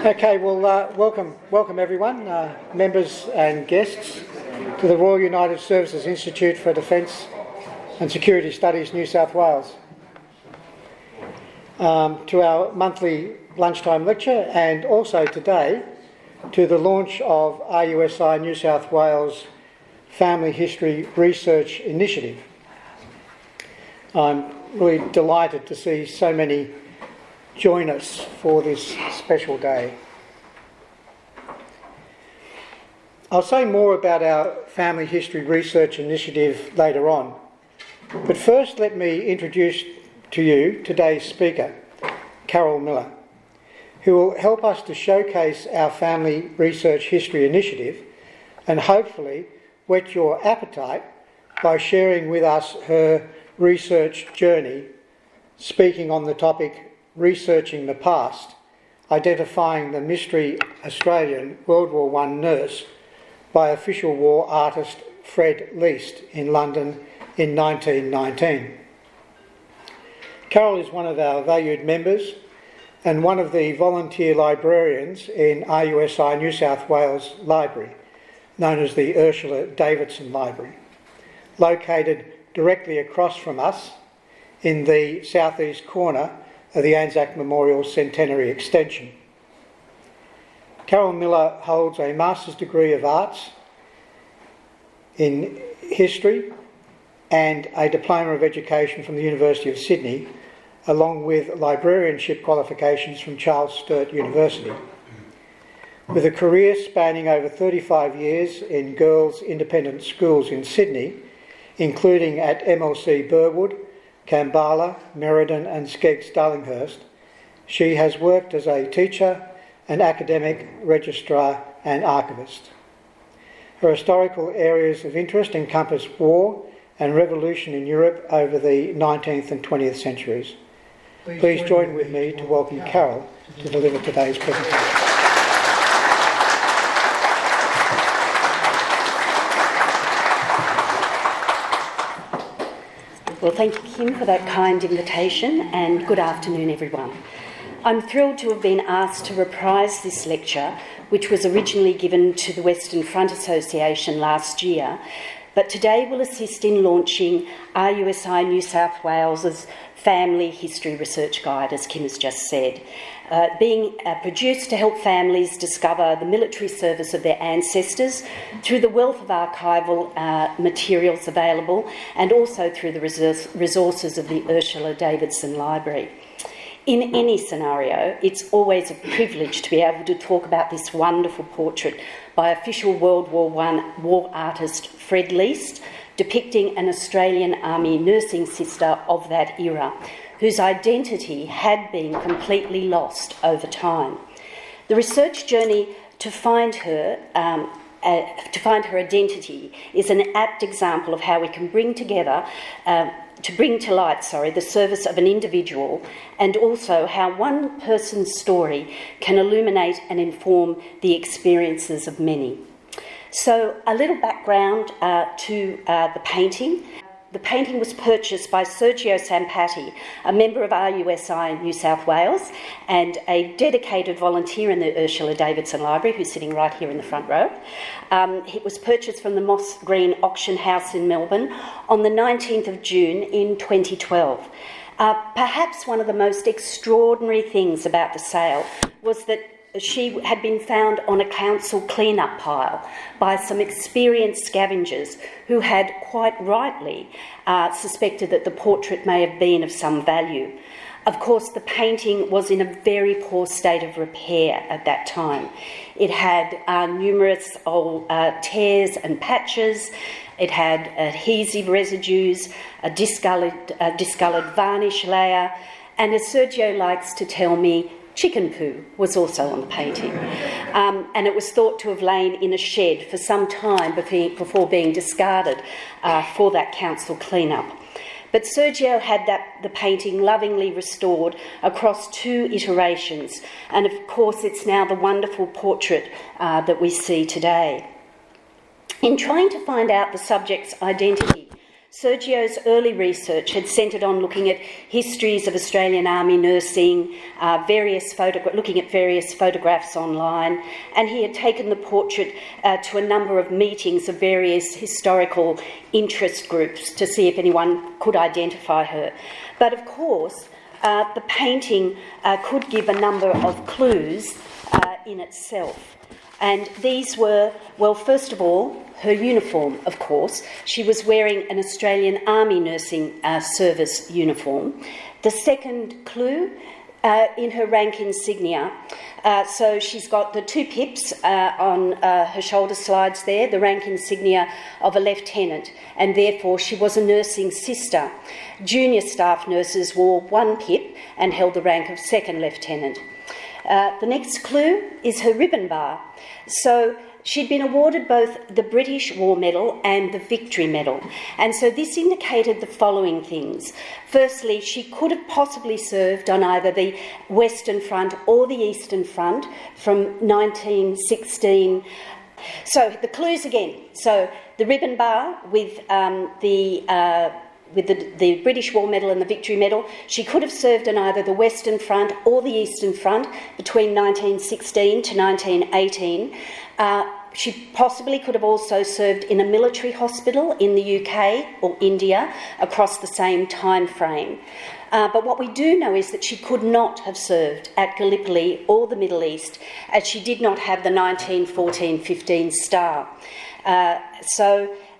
Okay, well, welcome everyone, members and guests, to the Royal United Services Institute for Defence and Security Studies, New South Wales, to our monthly lunchtime lecture, and also today to the launch of RUSI New South Wales Family History Research Initiative. I'm really delighted to see so many join us for this special day. I'll say more about our Family History Research Initiative later on, but first let me introduce to you today's speaker, Carrol Miller, who will help us to showcase our Family Research History Initiative and hopefully whet your appetite by sharing with us her research journey, speaking on the topic Researching the Past, Identifying the Mystery Australian WW1 Nurse by official war artist Fred Leist in London in 1919. Carrol is one of our valued members and one of the volunteer librarians in RUSI New South Wales Library, known as the Ursula Davidson Library, located directly across from us in the southeast corner of the Anzac Memorial Centenary Extension. Carrol Miller holds a Master's degree of Arts in History and a Diploma of Education from the University of Sydney, along with librarianship qualifications from Charles Sturt University. With a career spanning over 35 years in girls' independent schools in Sydney, including at MLC Burwood, Kambala, Merredin and Skeggs Darlinghurst, she has worked as a teacher, an academic, registrar and archivist. Her historical areas of interest encompass war and revolution in Europe over the 19th and 20th centuries. Please join with me to welcome Carrol to deliver today's presentation. Well, thank you, Kim, for that kind invitation, and good afternoon, everyone. I'm thrilled to have been asked to reprise this lecture, which was originally given to the Western Front Association last year, but today will assist in launching RUSI New South Wales's Family History Research Guide, as Kim has just said, being produced to help families discover the military service of their ancestors through the wealth of archival materials available and also through the resources of the Ursula Davidson Library. In any scenario, it's always a privilege to be able to talk about this wonderful portrait by official World War I war artist Fred Leist, depicting an Australian Army nursing sister of that era, whose identity had been completely lost over time. The research journey to find her identity is an apt example of how we can bring to light the service of an individual, and also how one person's story can illuminate and inform the experiences of many. So, a little background to the painting. The painting was purchased by Sergio Sampati, a member of RUSI New South Wales and a dedicated volunteer in the Ursula Davidson Library, who's sitting right here in the front row. It was purchased from the Moss Green Auction House in Melbourne on the 19th of June in 2012. Perhaps one of the most extraordinary things about the sale was that she had been found on a council clean-up pile by some experienced scavengers who had quite rightly suspected that the portrait may have been of some value. Of course, the painting was in a very poor state of repair at that time. It had numerous old tears and patches. It had adhesive residues, a discoloured varnish layer, and as Sergio likes to tell me, chicken poo was also on the painting, and it was thought to have lain in a shed for some time before being discarded for that council clean-up. But Sergio had the painting lovingly restored across 2 iterations, and of course it's now the wonderful portrait that we see today. In trying to find out the subject's identity, Sergio's early research had centred on looking at histories of Australian Army nursing, looking at various photographs online, and he had taken the portrait to a number of meetings of various historical interest groups to see if anyone could identify her. But of course, the painting could give a number of clues in itself. And these were, well, first of all, her uniform, of course. She was wearing an Australian Army Nursing Service uniform. The second clue, in her rank insignia. So she's got the 2 pips on her shoulder slides there, the rank insignia of a lieutenant, and therefore she was a nursing sister. Junior staff nurses wore 1 pip and held the rank of second lieutenant. The next clue is her ribbon bar. So she'd been awarded both the British War Medal and the Victory Medal, and so this indicated the following things. Firstly, she could have possibly served on either the Western Front or the Eastern Front from 1916. So the clues again. So the ribbon bar with the British War Medal and the Victory Medal. She could have served on either the Western Front or the Eastern Front between 1916 to 1918. She possibly could have also served in a military hospital in the UK or India across the same time frame. But what we do know is that she could not have served at Gallipoli or the Middle East, as she did not have the 1914-15 star.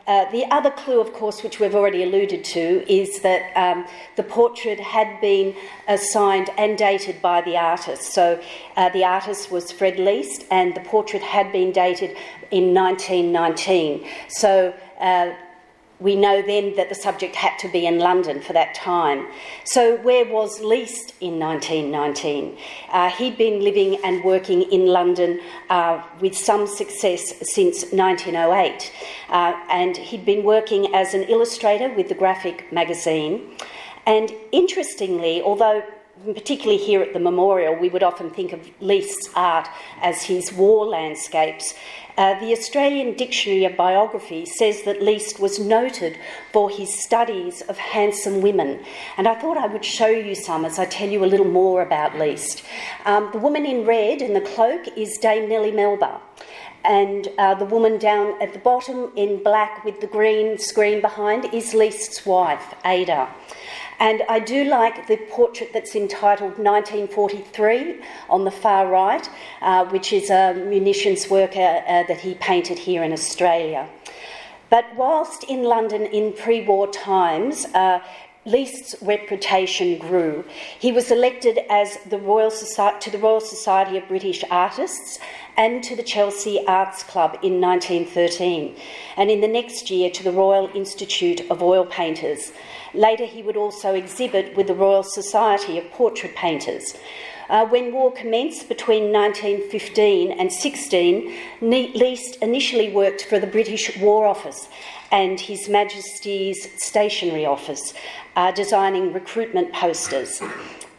The other clue, of course, which we've already alluded to, is that the portrait had been assigned and dated by the artist. So the artist was Fred Leist, and the portrait had been dated in 1919. So we know then that the subject had to be in London for that time. So where was Leist in 1919? He'd been living and working in London with some success since 1908. And he'd been working as an illustrator with the Graphic magazine. And interestingly, although particularly here at the Memorial, we would often think of Leist's art as his war landscapes. The Australian Dictionary of Biography says that Leist was noted for his studies of handsome women. And I thought I would show you some as I tell you a little more about Leist. The woman in red in the cloak is Dame Nellie Melba. And the woman down at the bottom in black with the green screen behind is Leist's wife, Ada. And I do like the portrait that's entitled 1943 on the far right, which is a munitions worker that he painted here in Australia. But whilst in London in pre-war times, Leist's reputation grew. He was elected as to the Royal Society of British Artists and to the Chelsea Arts Club in 1913, and in the next year to the Royal Institute of Oil Painters. Later he would also exhibit with the Royal Society of Portrait Painters. When war commenced between 1915 and 16, Leist initially worked for the British War Office and His Majesty's Stationery Office, designing recruitment posters.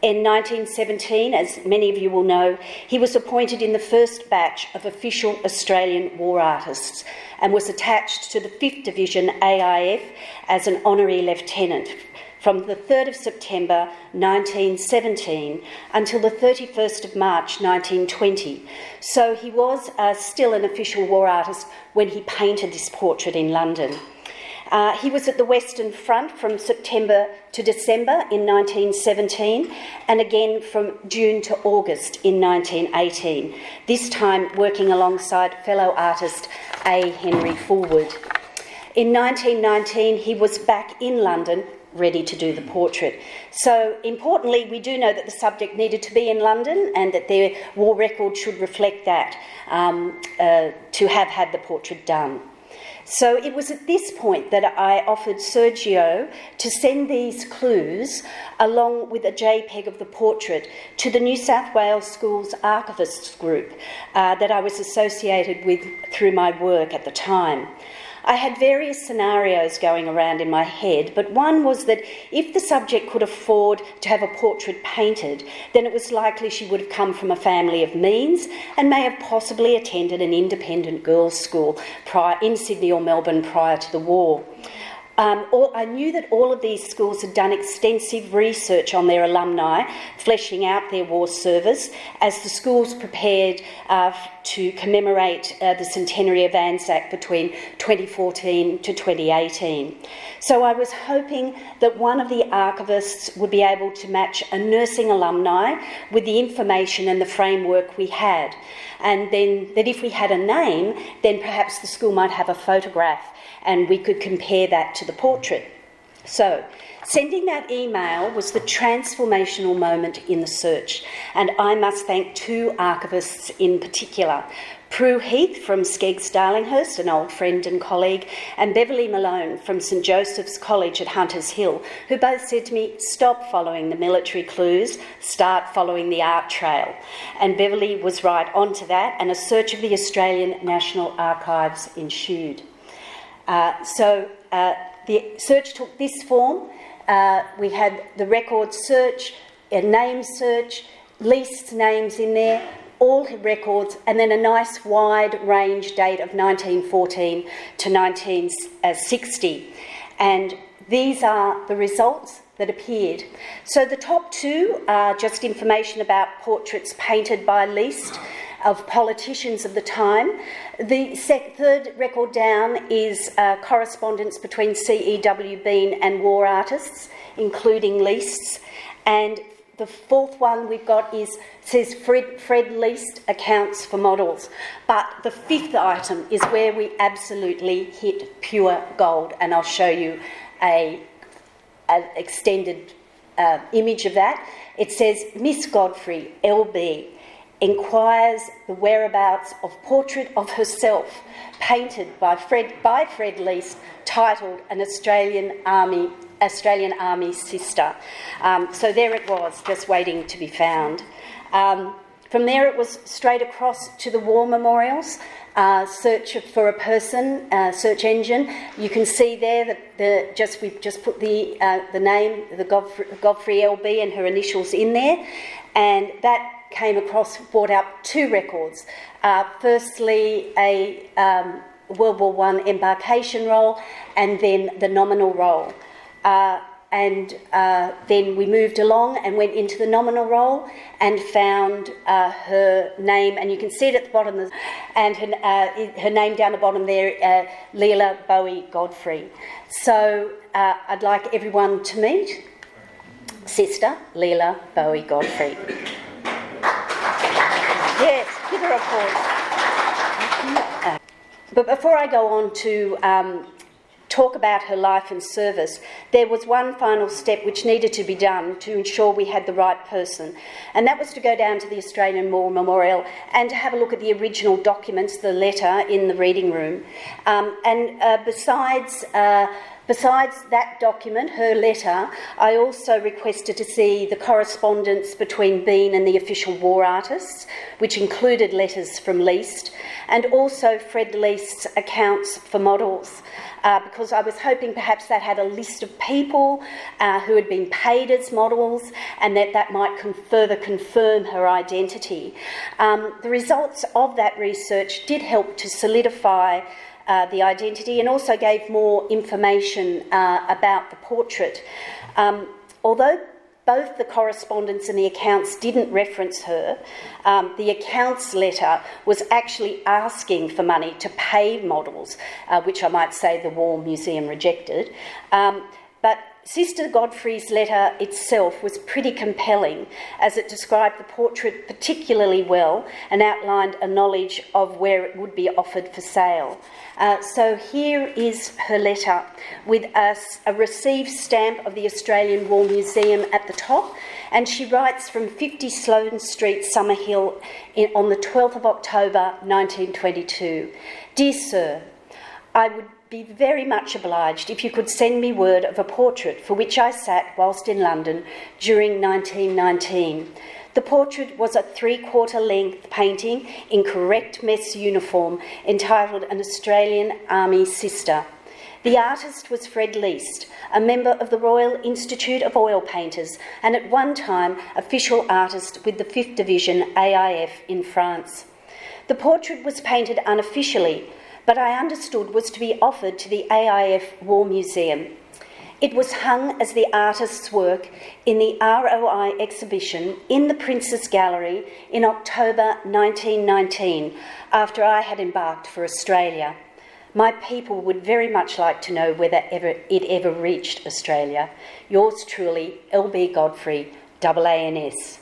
In 1917, as many of you will know, he was appointed in the first batch of official Australian war artists and was attached to the 5th Division AIF as an honorary lieutenant from the 3rd of September 1917 until the 31st of March 1920. So he was still an official war artist when he painted this portrait in London. He was at the Western Front from September to December in 1917 and again from June to August in 1918, this time working alongside fellow artist A. Henry Fulwood. In 1919, he was back in London ready to do the portrait. So, importantly, we do know that the subject needed to be in London and that their war record should reflect that to have had the portrait done. So it was at this point that I offered Sergio to send these clues along with a JPEG of the portrait to the New South Wales Schools Archivists group that I was associated with through my work at the time. I had various scenarios going around in my head, but one was that if the subject could afford to have a portrait painted, then it was likely she would have come from a family of means and may have possibly attended an independent girls' school in Sydney or Melbourne prior to the war. I knew that all of these schools had done extensive research on their alumni, fleshing out their war service, as the schools prepared to commemorate the centenary of Anzac between 2014 to 2018. So I was hoping that one of the archivists would be able to match a nursing alumni with the information and the framework we had, and then that if we had a name, then perhaps the school might have a photograph and we could compare that to the portrait. So, sending that email was the transformational moment in the search, and I must thank two archivists in particular, Prue Heath from Skeggs Darlinghurst, an old friend and colleague, and Beverly Malone from St Joseph's College at Hunters Hill, who both said to me, stop following the military clues, start following the art trail. And Beverly was right onto that, and a search of the Australian National Archives ensued. The search took this form. We had the record search, a name search, least names in there, all records, and then a nice wide range date of 1914 to 1960. And these are the results that appeared. So the top two are just information about portraits painted by Leist of politicians of the time. The third record down is correspondence between C.E.W. Bean and war artists, including Leist's. And the fourth one we've got says Fred Leist accounts for models. But the fifth item is where we absolutely hit pure gold, and I'll show you an extended image of that. It says, Miss Godfrey, LB, inquires the whereabouts of portrait of herself painted by Fred Leist, titled An Australian Army Sister. So there it was, just waiting to be found. From there it was straight across to the war memorials, search for a person, search engine. You can see there that we've just put the name, the Godfrey LB and her initials in there, and that came across, brought up two records. Firstly, a World War I embarkation roll, and then the nominal roll. Then we moved along and went into the nominal roll and found her name, and you can see it at the bottom, and her name down the bottom there, Leila Bowie Godfrey. So I'd like everyone to meet Sister Leila Bowie Godfrey. Yes, give her applause. But before I go on to talk about her life and service, there was one final step which needed to be done to ensure we had the right person, and that was to go down to the Australian War Memorial and to have a look at the original documents, the letter in the reading room. Besides that document, her letter, I also requested to see the correspondence between Bean and the official war artists, which included letters from Leist, and also Fred Leist's accounts for models, because I was hoping perhaps that had a list of people who had been paid as models, and that might further confirm her identity. The results of that research did help to solidify the identity, and also gave more information about the portrait. Although both the correspondence and the accounts didn't reference her, the accounts letter was actually asking for money to pay models, which I might say the War Museum rejected. But Sister Godfrey's letter itself was pretty compelling, as it described the portrait particularly well and outlined a knowledge of where it would be offered for sale. So here is her letter, with a received stamp of the Australian War Museum at the top, and she writes from 50 Sloane Street, Summerhill, on the 12th of October 1922. Dear Sir, I would be very much obliged if you could send me word of a portrait for which I sat whilst in London during 1919. The portrait was a 3/4 length painting in correct mess uniform entitled An Australian Army Sister. The artist was Fred Leist, a member of the Royal Institute of Oil Painters and at one time official artist with the 5th Division AIF in France. The portrait was painted unofficially, but I understood was to be offered to the AIF War Museum. It was hung as the artist's work in the ROI exhibition in the Prince's Gallery in October 1919, after I had embarked for Australia. My people would very much like to know whether it ever reached Australia. Yours truly, LB Godfrey, AANS.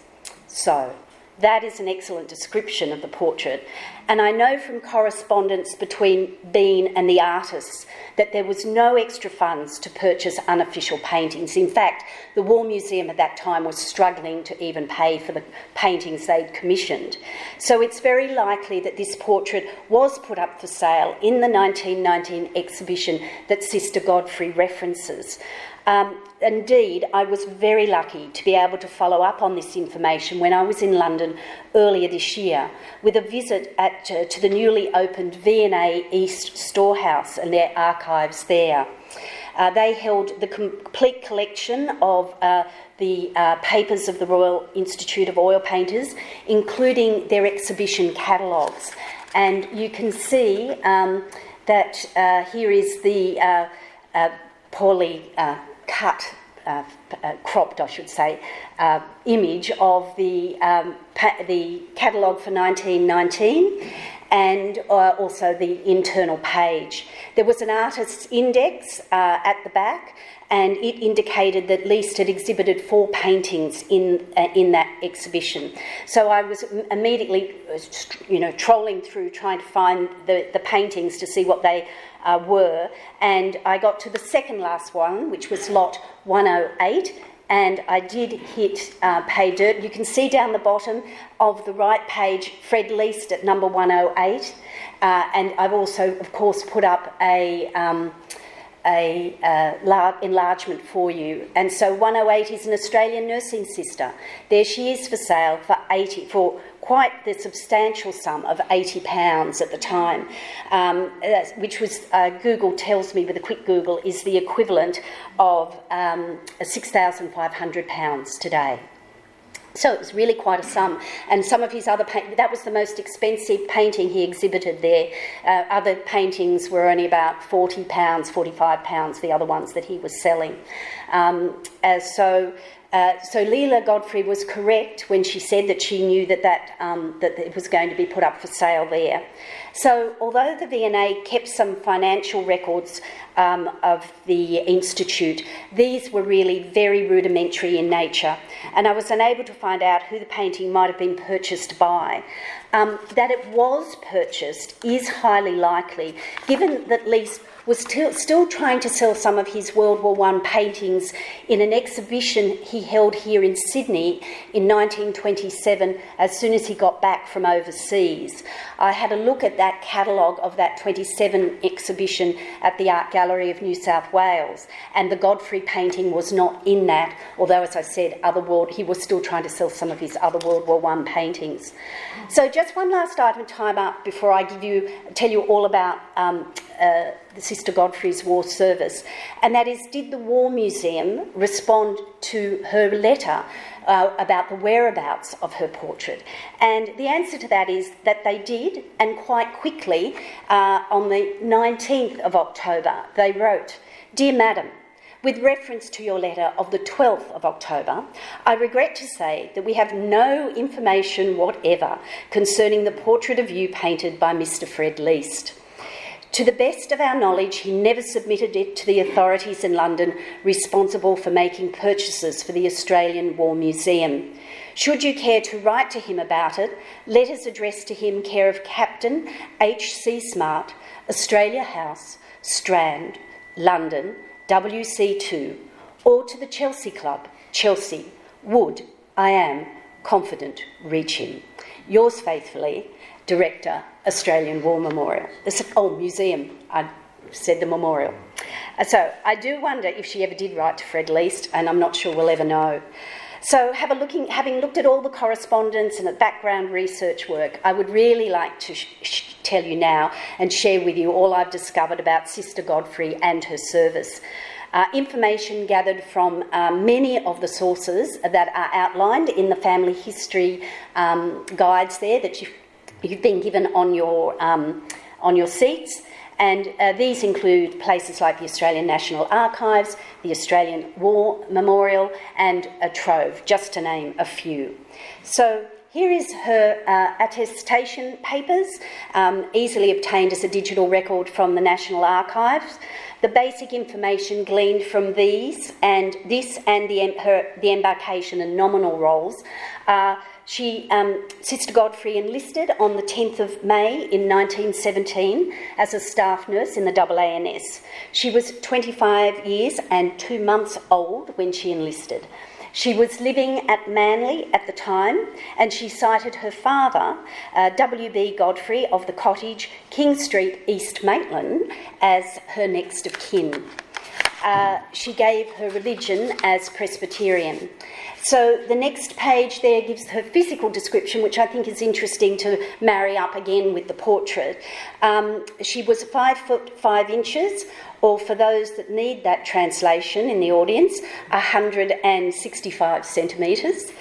So, that is an excellent description of the portrait, and I know from correspondence between Bean and the artists that there was no extra funds to purchase unofficial paintings. In fact, the War Museum at that time was struggling to even pay for the paintings they'd commissioned. So it's very likely that this portrait was put up for sale in the 1919 exhibition that Sister Godfrey references. Indeed, I was very lucky to be able to follow up on this information when I was in London earlier this year with a visit to the newly opened V&A East Storehouse and their archives there. They held the complete collection of the papers of the Royal Institute of Oil Painters, including their exhibition catalogues. And you can see that here is the poorly cut, cropped, I should say, image of the catalogue for 1919 and also the internal page. There was an artist's index at the back, and it indicated that Leist had exhibited 4 paintings in that exhibition. So I was immediately, trolling through trying to find the paintings to see what they were, and I got to the second last one, which was lot 108, and I did hit pay dirt. You can see down the bottom of the right page Fred Leist at number 108, and I've also, of course, put up a enlargement for you. And so 108 is an Australian nursing sister. There she is for sale for quite the substantial sum of £80 at the time, which was, Google tells me with a quick Google, is the equivalent of £6,500 today. So it was really quite a sum. And some of his other that was the most expensive painting he exhibited there. Other paintings were only about £40, £45, the other ones that he was selling. So Leila Godfrey was correct when she said that she knew that it was going to be put up for sale there. So although the V&A kept some financial records of the Institute, these were really very rudimentary in nature, and I was unable to find out who the painting might have been purchased by. That it was purchased is highly likely, given that Leist was still trying to sell some of his World War I paintings in an exhibition he held here in Sydney in 1927 as soon as he got back from overseas. I had a look at that catalogue of that 27 exhibition at the Art Gallery of New South Wales, and the Godfrey painting was not in that, although, as I said, he was still trying to sell some of his other World War I paintings. So just one last item time up before I tell you all about the Sister Godfrey's war service, and that is, did the War Museum respond to her letter about the whereabouts of her portrait? And the answer to that is that they did, and quite quickly. On the 19th of October, they wrote, "Dear Madam, with reference to your letter of the 12th of October, I regret to say that we have no information whatever concerning the portrait of you painted by Mr. Fred Leist. To the best of our knowledge, he never submitted it to the authorities in London responsible for making purchases for the Australian War Museum. Should you care to write to him about it, letters addressed to him care of Captain H.C. Smart, Australia House, Strand, London, WC2, or to the Chelsea Club, Chelsea, would, I am confident, reach him. Yours faithfully, Director, Australian War Memorial." Museum. I said the memorial. So I do wonder if she ever did write to Fred Leist, and I'm not sure we'll ever know. So having looked at all the correspondence and the background research work, I would really like to tell you now and share with you all I've discovered about Sister Godfrey and her service. Information gathered from many of the sources that are outlined in the family history guides there that you've been given on your seats, And these include places like the Australian National Archives, the Australian War Memorial and a Trove, just to name a few. So here is her attestation papers, easily obtained as a digital record from the National Archives. The basic information gleaned from these and the embarkation and nominal rolls are Sister Godfrey enlisted on the 10th of May in 1917 as a staff nurse in the AANS. She was 25 years and 2 months old when she enlisted. She was living at Manly at the time, and she cited her father, W.B. Godfrey of the cottage, King Street, East Maitland, as her next of kin. She gave her religion as Presbyterian. So the next page there gives her physical description, which I think is interesting to marry up again with the portrait. She was 5 foot 5 inches, or for those that need that translation in the audience, 165 centimetres.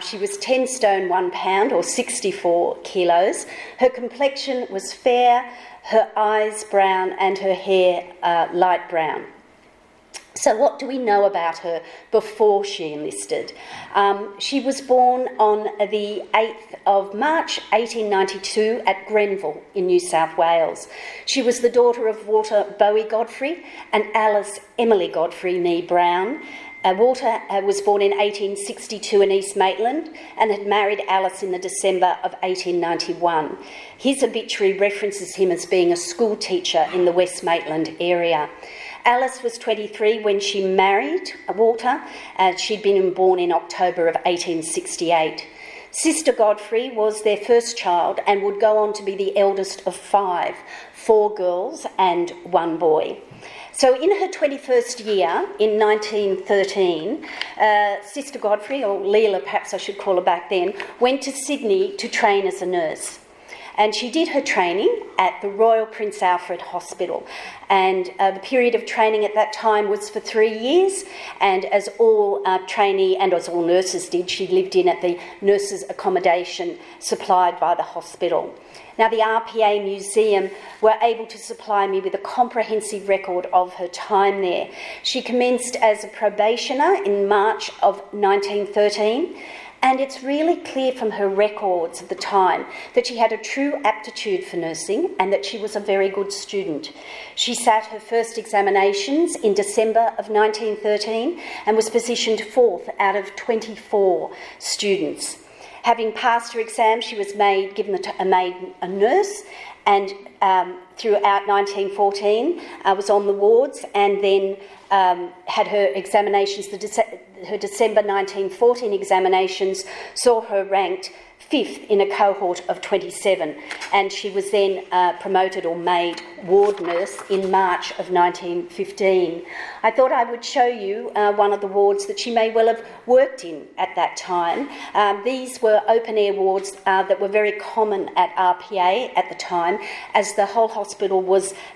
She was 10 stone 1 pound, or 64 kilos. Her complexion was fair, her eyes brown, and her hair light brown. So what do we know about her before she enlisted? She was born on the 8th of March 1892 at Grenville in New South Wales. She was the daughter of Walter Bowie Godfrey and Alice Emily Godfrey nee Brown. Walter was born in 1862 in East Maitland and had married Alice in the December of 1891. His obituary references him as being a school teacher in the West Maitland area. Alice was 23 when she married Walter. She'd been born in October of 1868. Sister Godfrey was their first child and would go on to be the eldest of 5, 4 girls and 1 boy. So in her 21st year, in 1913, Sister Godfrey, or Leela perhaps I should call her back then, went to Sydney to train as a nurse. And she did her training at the Royal Prince Alfred Hospital. And the period of training at that time was for 3 years. And as all trainee and as all nurses did, she lived in at the nurses' accommodation supplied by the hospital. Now, the RPA Museum were able to supply me with a comprehensive record of her time there. She commenced as a probationer in March of 1913. And it's really clear from her records of the time that she had a true aptitude for nursing and that she was a very good student. She sat her first examinations in December of 1913 and was positioned 4th out of 24 students. Having passed her exam, she was made a nurse, and throughout 1914 was on the wards, and then had her examinations. Her December 1914 examinations saw her ranked 5th in a cohort of 27, and she was then promoted or made ward nurse in March of 1915. I thought I would show you one of the wards that she may well have worked in at that time. These were open-air wards that were very common at RPA at the time, as the whole hospital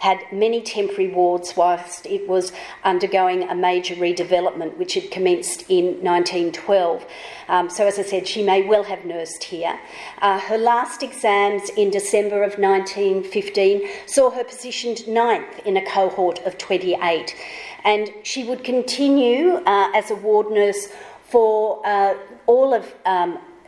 had many temporary wards whilst it was undergoing a major redevelopment, which had commenced in 1912. So, as I said, she may well have nursed here. Her last exams in December of 1915 saw her positioned 9th in a cohort of 28. And she would continue as a ward nurse for all of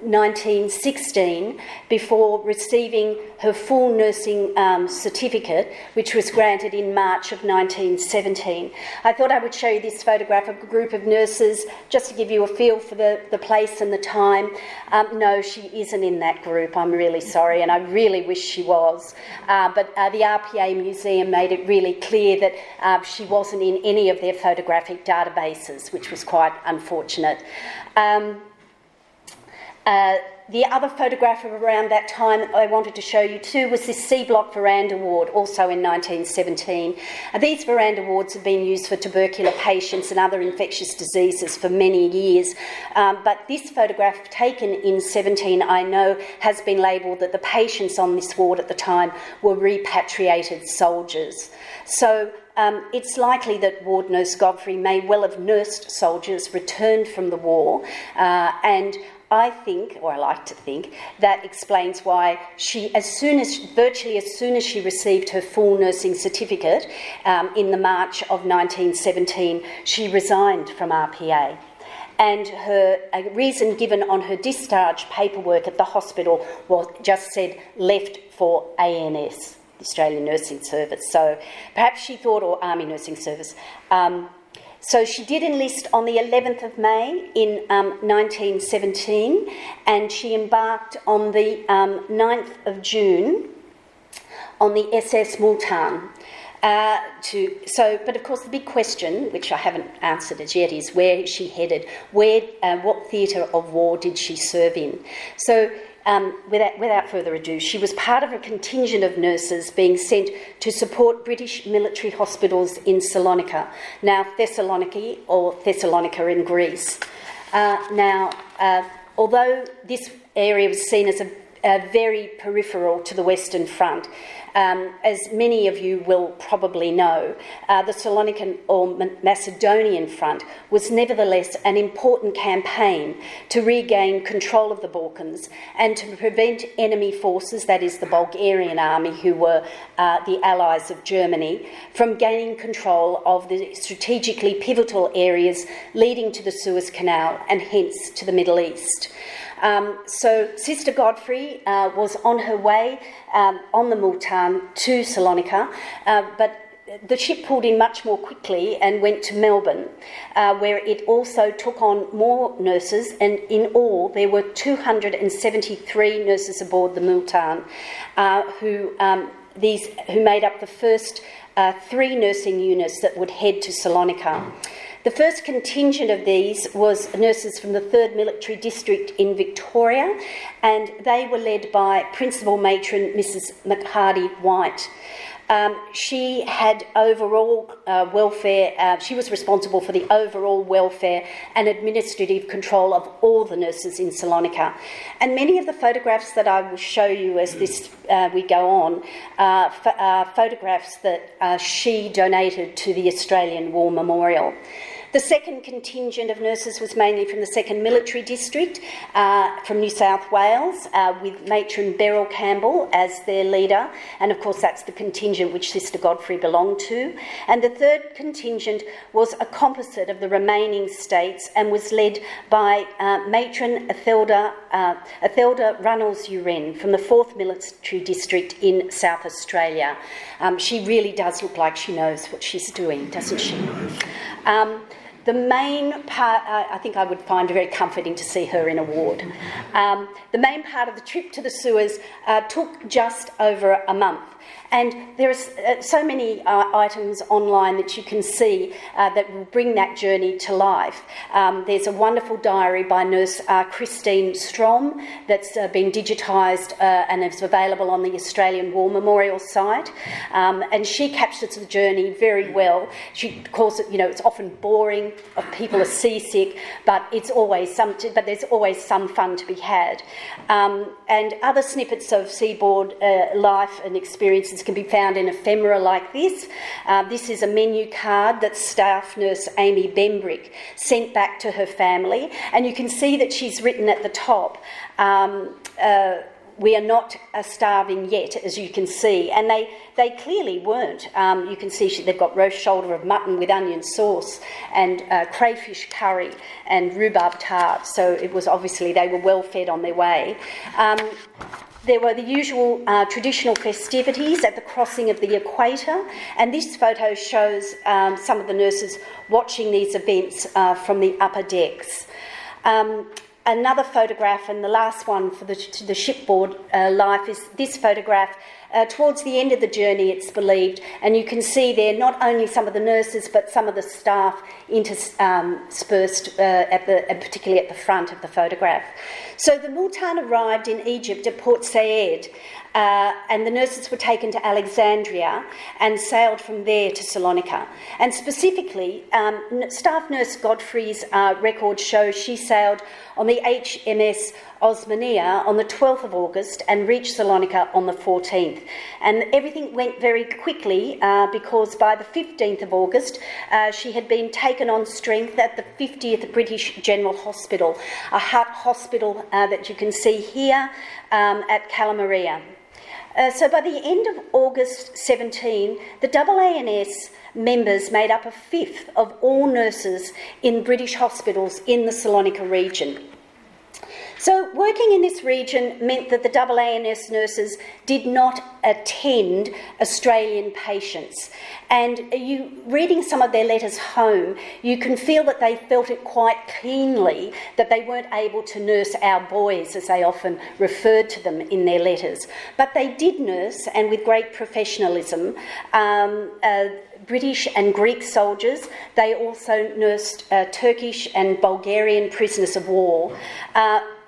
1916 before receiving her full nursing certificate, which was granted in March of 1917. I thought I would show you this photograph of a group of nurses just to give you a feel for the place and the time. No, she isn't in that group, I'm really sorry, and I really wish she was. But the RPA Museum made it really clear that she wasn't in any of their photographic databases, which was quite unfortunate. The other photograph of around that time that I wanted to show you too was this C-block veranda ward, also in 1917. These veranda wards have been used for tubercular patients and other infectious diseases for many years, but this photograph taken in 17, I know, has been labelled that the patients on this ward at the time were repatriated soldiers. So it's likely that Ward Nurse Godfrey may well have nursed soldiers returned from the war, and I think, or I like to think, that explains why she, virtually as soon as she received her full nursing certificate in the March of 1917, she resigned from RPA. And a reason given on her discharge paperwork at the hospital was just said left for ANS, the Australian Nursing Service. So perhaps she thought, or Army Nursing Service. So she did enlist on the 11th of May in 1917, and she embarked on the 9th of June on the SS Multan. But of course the big question, which I haven't answered as yet, is where is she headed? What theatre of war did she serve in? So without further ado, she was part of a contingent of nurses being sent to support British military hospitals in Salonika, now Thessaloniki or Thessalonica in Greece. Although this area was seen as a very peripheral to the Western Front, as many of you will probably know, the Salonican or Macedonian Front was nevertheless an important campaign to regain control of the Balkans and to prevent enemy forces, that is the Bulgarian army, who were the allies of Germany, from gaining control of the strategically pivotal areas leading to the Suez Canal and hence to the Middle East. So Sister Godfrey was on her way on the Multan to Salonika, but the ship pulled in much more quickly and went to Melbourne, where it also took on more nurses, and in all there were 273 nurses aboard the Multan, who made up the first 3 nursing units that would head to Salonika. The first contingent of these was nurses from the 3rd Military District in Victoria, and they were led by Principal Matron Mrs. McHardy White. She had overall welfare, she was responsible for the overall welfare and administrative control of all the nurses in Salonika. And many of the photographs that I will show you as we go on are photographs that she donated to the Australian War Memorial. The second contingent of nurses was mainly from the 2nd Military District, from New South Wales, with Matron Beryl Campbell as their leader, and of course that's the contingent which Sister Godfrey belonged to. And the third contingent was a composite of the remaining states and was led by Matron Athelda Runnels-Uren from the 4th Military District in South Australia. She really does look like she knows what she's doing, doesn't she? The main part, I think I would find it very comforting to see her in a ward. The main part of the trip to the Suez took just over a month. And there are so many items online that you can see that will bring that journey to life. There's a wonderful diary by nurse Christine Strom that's been digitised and is available on the Australian War Memorial site. And she captures the journey very well. She calls it, it's often boring, people are seasick, but there's always some fun to be had. And other snippets of seaboard life and experiences can be found in ephemera like this. This is a menu card that Staff Nurse Amy Bembrick sent back to her family, and you can see that she's written at the top, we are not starving yet, as you can see, and they clearly weren't. You can see they've got roast shoulder of mutton with onion sauce and crayfish curry and rhubarb tart, so it was obviously they were well fed on their way. There were the usual traditional festivities at the crossing of the equator, and this photo shows some of the nurses watching these events from the upper decks. Another photograph, and the last one for the shipboard life, is this photograph. Towards the end of the journey, it's believed, and you can see there not only some of the nurses but some of the staff interspersed, particularly at the front of the photograph. So the Multan arrived in Egypt at Port Said, and the nurses were taken to Alexandria and sailed from there to Salonika. And specifically, Staff Nurse Godfrey's records show she sailed on the HMS Osmania on the 12th of August and reached Salonika on the 14th. 14th. And everything went very quickly because by the 15th of August, she had been taken on strength at the 50th British General Hospital, a hut hospital that you can see here at Callamaria. So by the end of August 17, the AANS members made up a fifth of all nurses in British hospitals in the Salonika region. So working in this region meant that the AANS nurses did not attend Australian patients. And reading some of their letters home, you can feel that they felt it quite keenly that they weren't able to nurse our boys, as they often referred to them in their letters. But they did nurse, and with great professionalism, British and Greek soldiers. They also nursed Turkish and Bulgarian prisoners of war.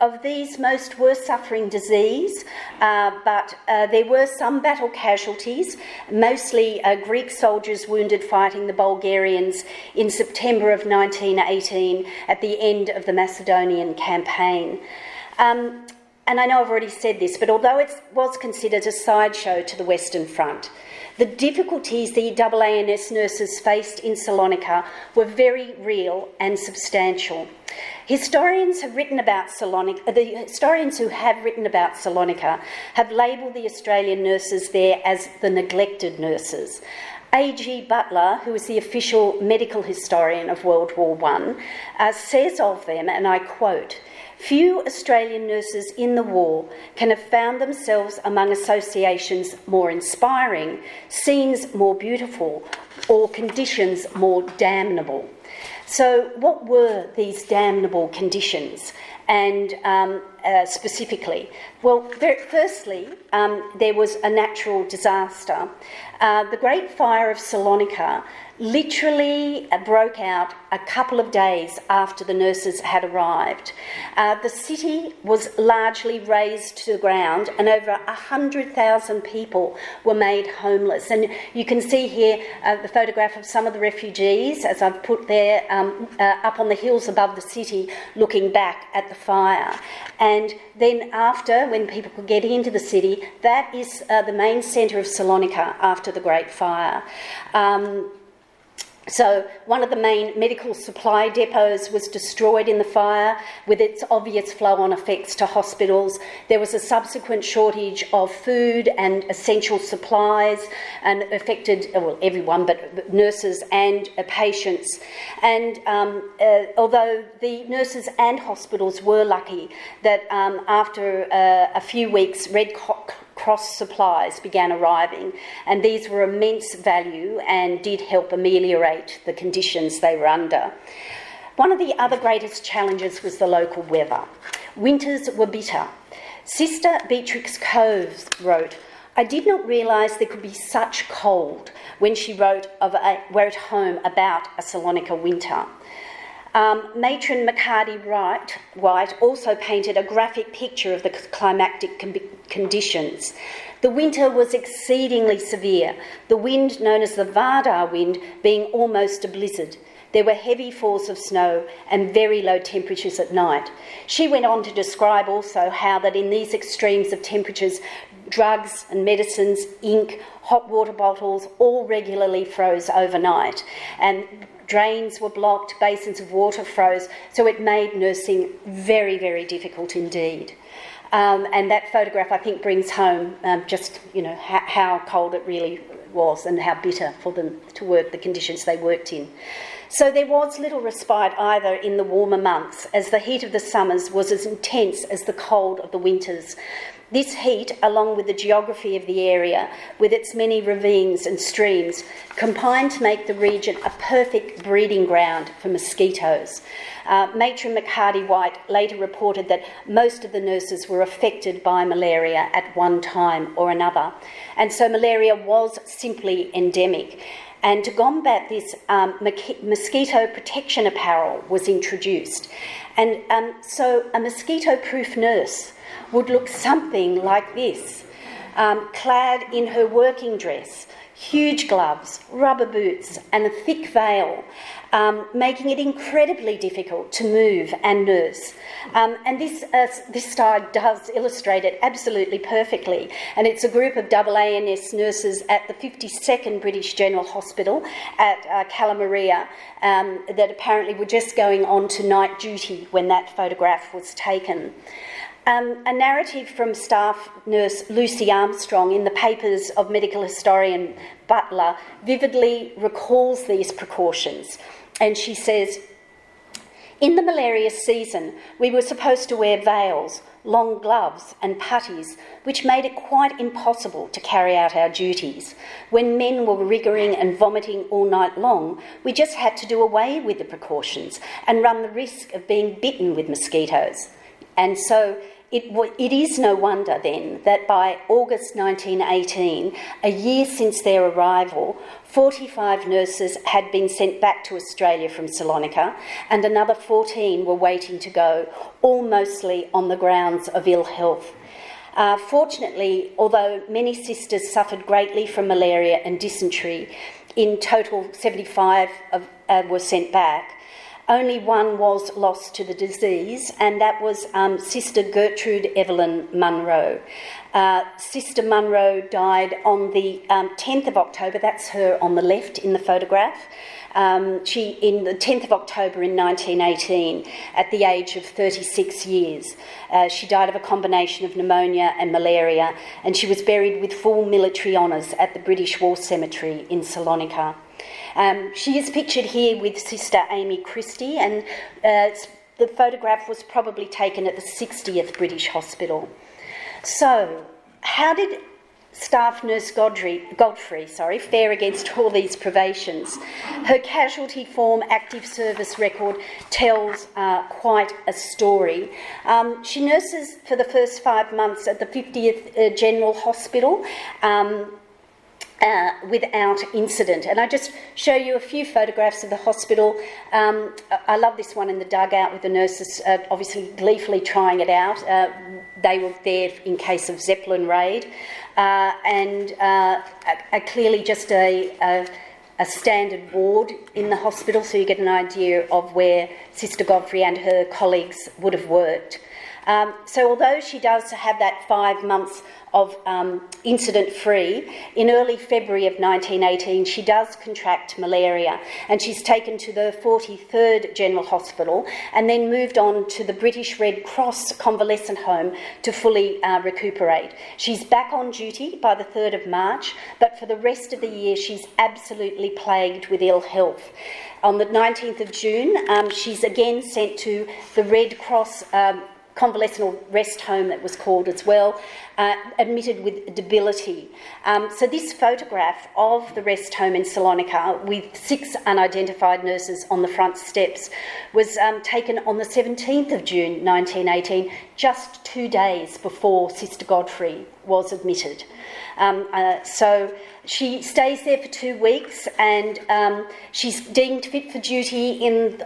Of these, most were suffering disease, but there were some battle casualties, mostly Greek soldiers wounded fighting the Bulgarians in September of 1918 at the end of the Macedonian campaign. And I know I've already said this, but although it was considered a sideshow to the Western Front, the difficulties the AANS nurses faced in Salonika were very real and substantial. Historians who have written about Salonika have labelled the Australian nurses there as the neglected nurses. A.G. Butler, who is the official medical historian of World War I, says of them, and I quote, "Few Australian nurses in the war can have found themselves among associations more inspiring, scenes more beautiful, or conditions more damnable." So what were these damnable conditions? And specifically, well, firstly, there was a natural disaster. The Great Fire of Salonika literally broke out a couple of days after the nurses had arrived. The city was largely razed to the ground, and over 100,000 people were made homeless. And you can see here the photograph of some of the refugees, as I've put there, up on the hills above the city, looking back at the fire. And then after, when people could get into the city, that is the main centre of Salonika after the Great Fire. So one of the main medical supply depots was destroyed in the fire, with its obvious flow-on effects to hospitals. There was a subsequent shortage of food and essential supplies, and affected, well, everyone, but nurses and patients. And although the nurses and hospitals were lucky that after a few weeks, Red Cross supplies began arriving, and these were immense value and did help ameliorate the conditions they were under. One of the other greatest challenges was the local weather. Winters were bitter. Sister Beatrix Coves wrote, "I did not realise there could be such cold," when she wrote home about a Salonika winter. Matron McCarty White also painted a graphic picture of the climactic conditions. The winter was exceedingly severe, the wind known as the Vardar wind being almost a blizzard. There were heavy falls of snow and very low temperatures at night. She went on to describe also how that in these extremes of temperatures, drugs and medicines, ink, hot water bottles all regularly froze overnight, and drains were blocked, basins of water froze, so it made nursing very, very difficult indeed. And that photograph, I think, brings home just, how cold it really was and how bitter for them to work, the conditions they worked in. So there was little respite either in the warmer months, as the heat of the summers was as intense as the cold of the winters. This heat, along with the geography of the area, with its many ravines and streams, combined to make the region a perfect breeding ground for mosquitoes. Matron McCarty White later reported that most of the nurses were affected by malaria at one time or another, and so malaria was simply endemic. And to combat this, mosquito protection apparel was introduced. And so a mosquito-proof nurse would look something like this, clad in her working dress, huge gloves, rubber boots and a thick veil, making it incredibly difficult to move and nurse. And this slide does illustrate it absolutely perfectly. And it's a group of AANS nurses at the 52nd British General Hospital at Carrol that apparently were just going on to night duty when that photograph was taken. A narrative from staff nurse Lucy Armstrong in the papers of medical historian Butler vividly recalls these precautions. And she says, "In the malaria season, we were supposed to wear veils, long gloves and puttees, which made it quite impossible to carry out our duties. When men were riggering and vomiting all night long, we just had to do away with the precautions and run the risk of being bitten with mosquitoes." And so it is no wonder then that by August 1918, a year since their arrival, 45 nurses had been sent back to Australia from Salonika and another 14 were waiting to go, all mostly on the grounds of ill health. Fortunately, although many sisters suffered greatly from malaria and dysentery, in total 75 were sent back. Only one was lost to the disease, and that was Sister Gertrude Evelyn Munro. Sister Munro died on the 10th of October, that's her on the left in the photograph, in the 10th of October in 1918 at the age of 36 years. She died of a combination of pneumonia and malaria, and she was buried with full military honours at the British War Cemetery in Salonika. She is pictured here with Sister Amy Christie, and the photograph was probably taken at the 60th British Hospital. So, how did Staff Nurse Godfrey fare against all these privations? Her casualty form active service record tells quite a story. She nurses for the first 5 months at the 50th General Hospital, without incident. And I just show you a few photographs of the hospital. I love this one in the dugout with the nurses obviously gleefully trying it out. They were there in case of Zeppelin raid, and clearly just a standard ward in the hospital, so you get an idea of where Sister Godfrey and her colleagues would have worked. So although she does have that 5 months of incident-free, in early February of 1918 she does contract malaria, and she's taken to the 43rd General Hospital and then moved on to the British Red Cross convalescent home to fully recuperate. She's back on duty by the 3rd of March, but for the rest of the year she's absolutely plagued with ill health. On the 19th of June, she's again sent to the Red Cross convalescent rest home, that was called as well, admitted with debility. So this photograph of the rest home in Salonika with 6 unidentified nurses on the front steps was taken on the 17th of June 1918, just 2 days before Sister Godfrey was admitted. So she stays there for 2 weeks, and she's deemed fit for duty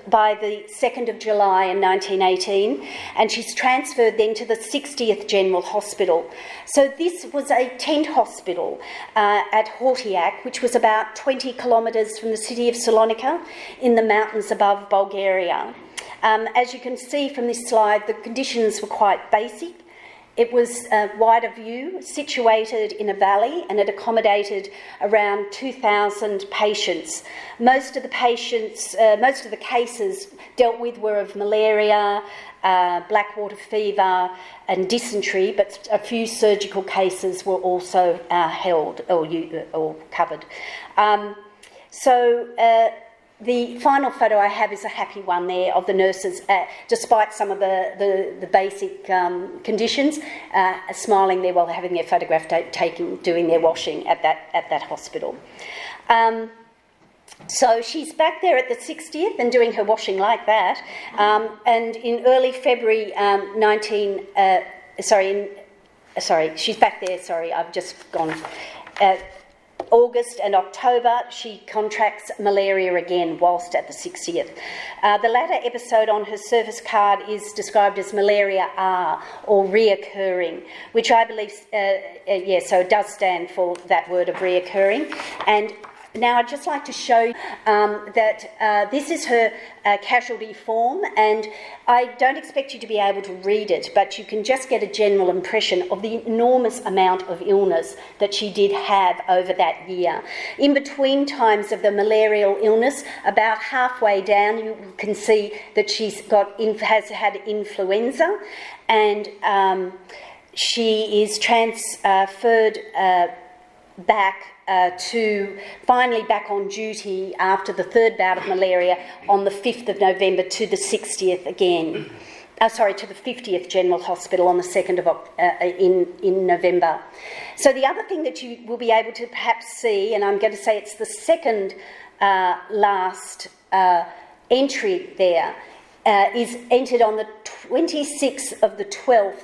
by the 2nd of July in 1918, and she's transferred then to the 60th General Hospital. So this was a tent hospital at Hortiac, which was about 20 kilometres from the city of Salonika in the mountains above Bulgaria. As you can see from this slide, the conditions were quite basic. It was a wider view, situated in a valley, and it accommodated around 2,000 patients. Most of the cases dealt with were of malaria, blackwater fever and dysentery, but a few surgical cases were also held or covered. The final photo I have is a happy one there of the nurses, despite some of the basic conditions, smiling there while having their photograph taken, doing their washing at that hospital. So she's back there at the 60th and doing her washing like that. And in early February she's back there. Sorry, I've just gone. August and October, she contracts malaria again whilst at the 60th. The latter episode on her service card is described as malaria R, or reoccurring, which I believe, so it does stand for that word of reoccurring. And now I'd just like to show you that this is her casualty form, and I don't expect you to be able to read it, but you can just get a general impression of the enormous amount of illness that she did have over that year. In between times of the malarial illness, about halfway down, you can see that she's has had influenza, and she is transferred back finally back on duty after the third bout of malaria on the 5th of November to the 60th again. To the 50th General Hospital on the 2nd of in November. So the other thing that you will be able to perhaps see, and I'm going to say it's the second last entry there, is entered on the 26th of the 12th,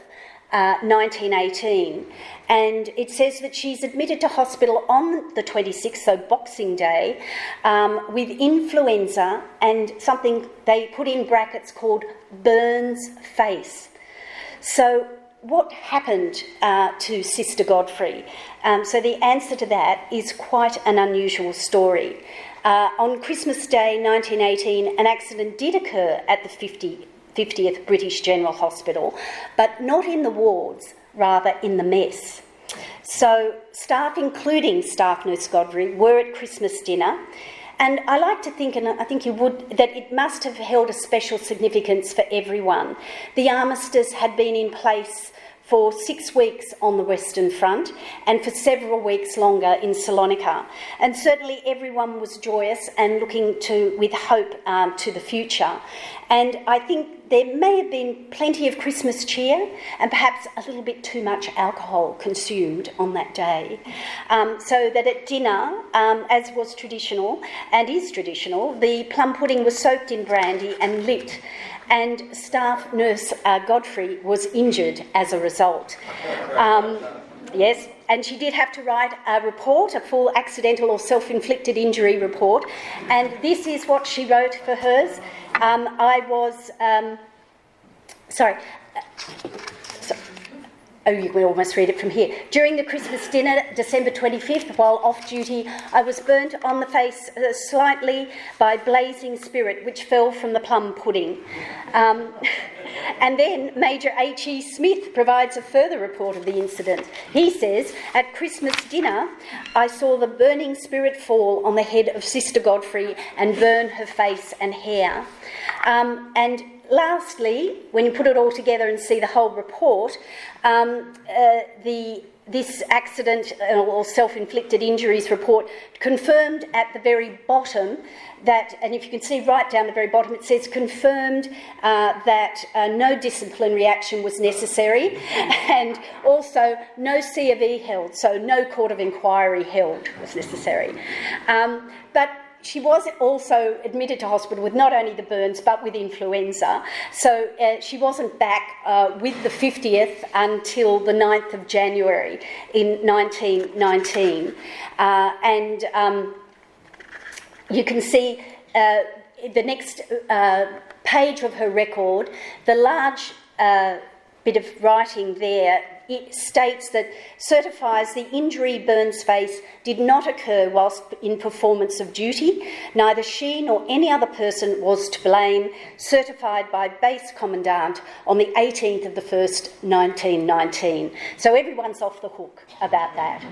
1918, and it says that she's admitted to hospital on the 26th, so Boxing Day, with influenza and something they put in brackets called Burns face. So what happened to Sister Godfrey? So the answer to that is quite an unusual story. On Christmas Day 1918, an accident did occur at the 50th British General Hospital, but not in the wards, rather in the mess. So staff, including Staff Nurse Godfrey, were at Christmas dinner, and I like to think, and I think you would, that it must have held a special significance for everyone. The armistice had been in place for 6 weeks on the Western Front and for several weeks longer in Salonika. And certainly everyone was joyous and looking with hope to the future. And I think there may have been plenty of Christmas cheer and perhaps a little bit too much alcohol consumed on that day. So that at dinner, as was traditional and is traditional, the plum pudding was soaked in brandy and lit, and Staff Nurse Godfrey was injured as a result. Yes, and she did have to write a report, a full accidental or self-inflicted injury report, and this is what she wrote for hers. You can almost read it from here. During the Christmas dinner, December 25th, while off duty, I was burnt on the face slightly by blazing spirit, which fell from the plum pudding. And then Major H.E. Smith provides a further report of the incident. He says, at Christmas dinner, I saw the burning spirit fall on the head of Sister Godfrey and burn her face and hair. And lastly, when you put it all together and see the whole report, this accident or self-inflicted injuries report confirmed at the very bottom that, and if you can see right down the very bottom, it says confirmed that no disciplinary action was necessary, and also no C of E held, so no court of inquiry held was necessary. But she was also admitted to hospital with not only the burns but with influenza, so she wasn't back with the 50th until the 9th of January in 1919. You can see the next page of her record, the large bit of writing there. It states that certifies the injury Burns face did not occur whilst in performance of duty. Neither she nor any other person was to blame. Certified by Base Commandant on the 18th of the 1st, 1919. So everyone's off the hook about that.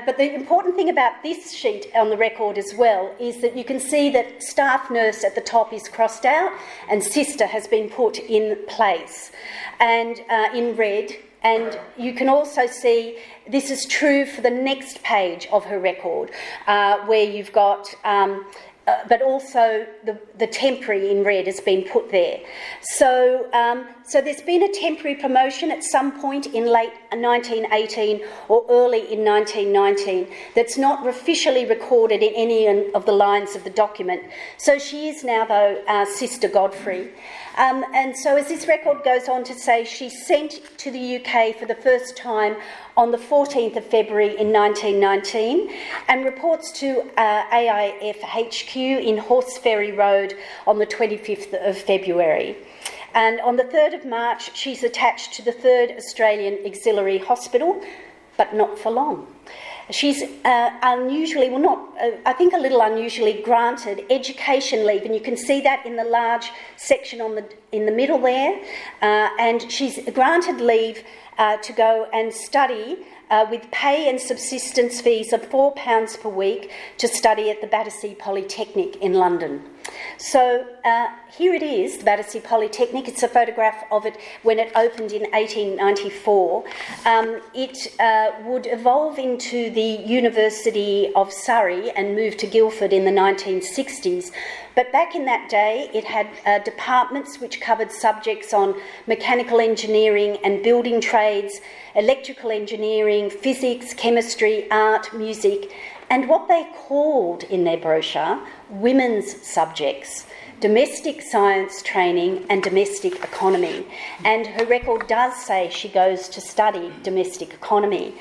But the important thing about this sheet on the record as well is that you can see that staff nurse at the top is crossed out and sister has been put in place and in red. And you can also see this is true for the next page of her record, where you've got, but also the temporary in red has been put there. So So there's been a temporary promotion at some point in late 1918 or early in 1919 that's not officially recorded in any of the lines of the document. So she is now, though, Sister Godfrey. And so as this record goes on to say, she sent to the UK for the first time on the 14th of February in 1919 and reports to AIF HQ in Horse Ferry Road on the 25th of February. And on the 3rd of March, she's attached to the 3rd Australian Auxiliary Hospital, but not for long. She's unusually, well not, I think a little unusually, granted education leave, and you can see that in the large section in the middle there. And she's granted leave to go and study with pay and subsistence fees of £4 per week to study at the Battersea Polytechnic in London. So here it is, the Battersea Polytechnic. It's a photograph of it when it opened in 1894. It would evolve into the University of Surrey and move to Guildford in the 1960s. But back in that day, it had departments which covered subjects on mechanical engineering and building trades, electrical engineering, physics, chemistry, art, music, and what they called in their brochure women's subjects, domestic science training and domestic economy. And her record does say she goes to study domestic economy.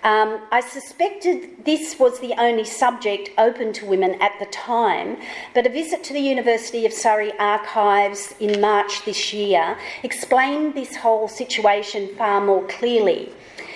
I suspected this was the only subject open to women at the time, but a visit to the University of Surrey archives in March this year explained this whole situation far more clearly.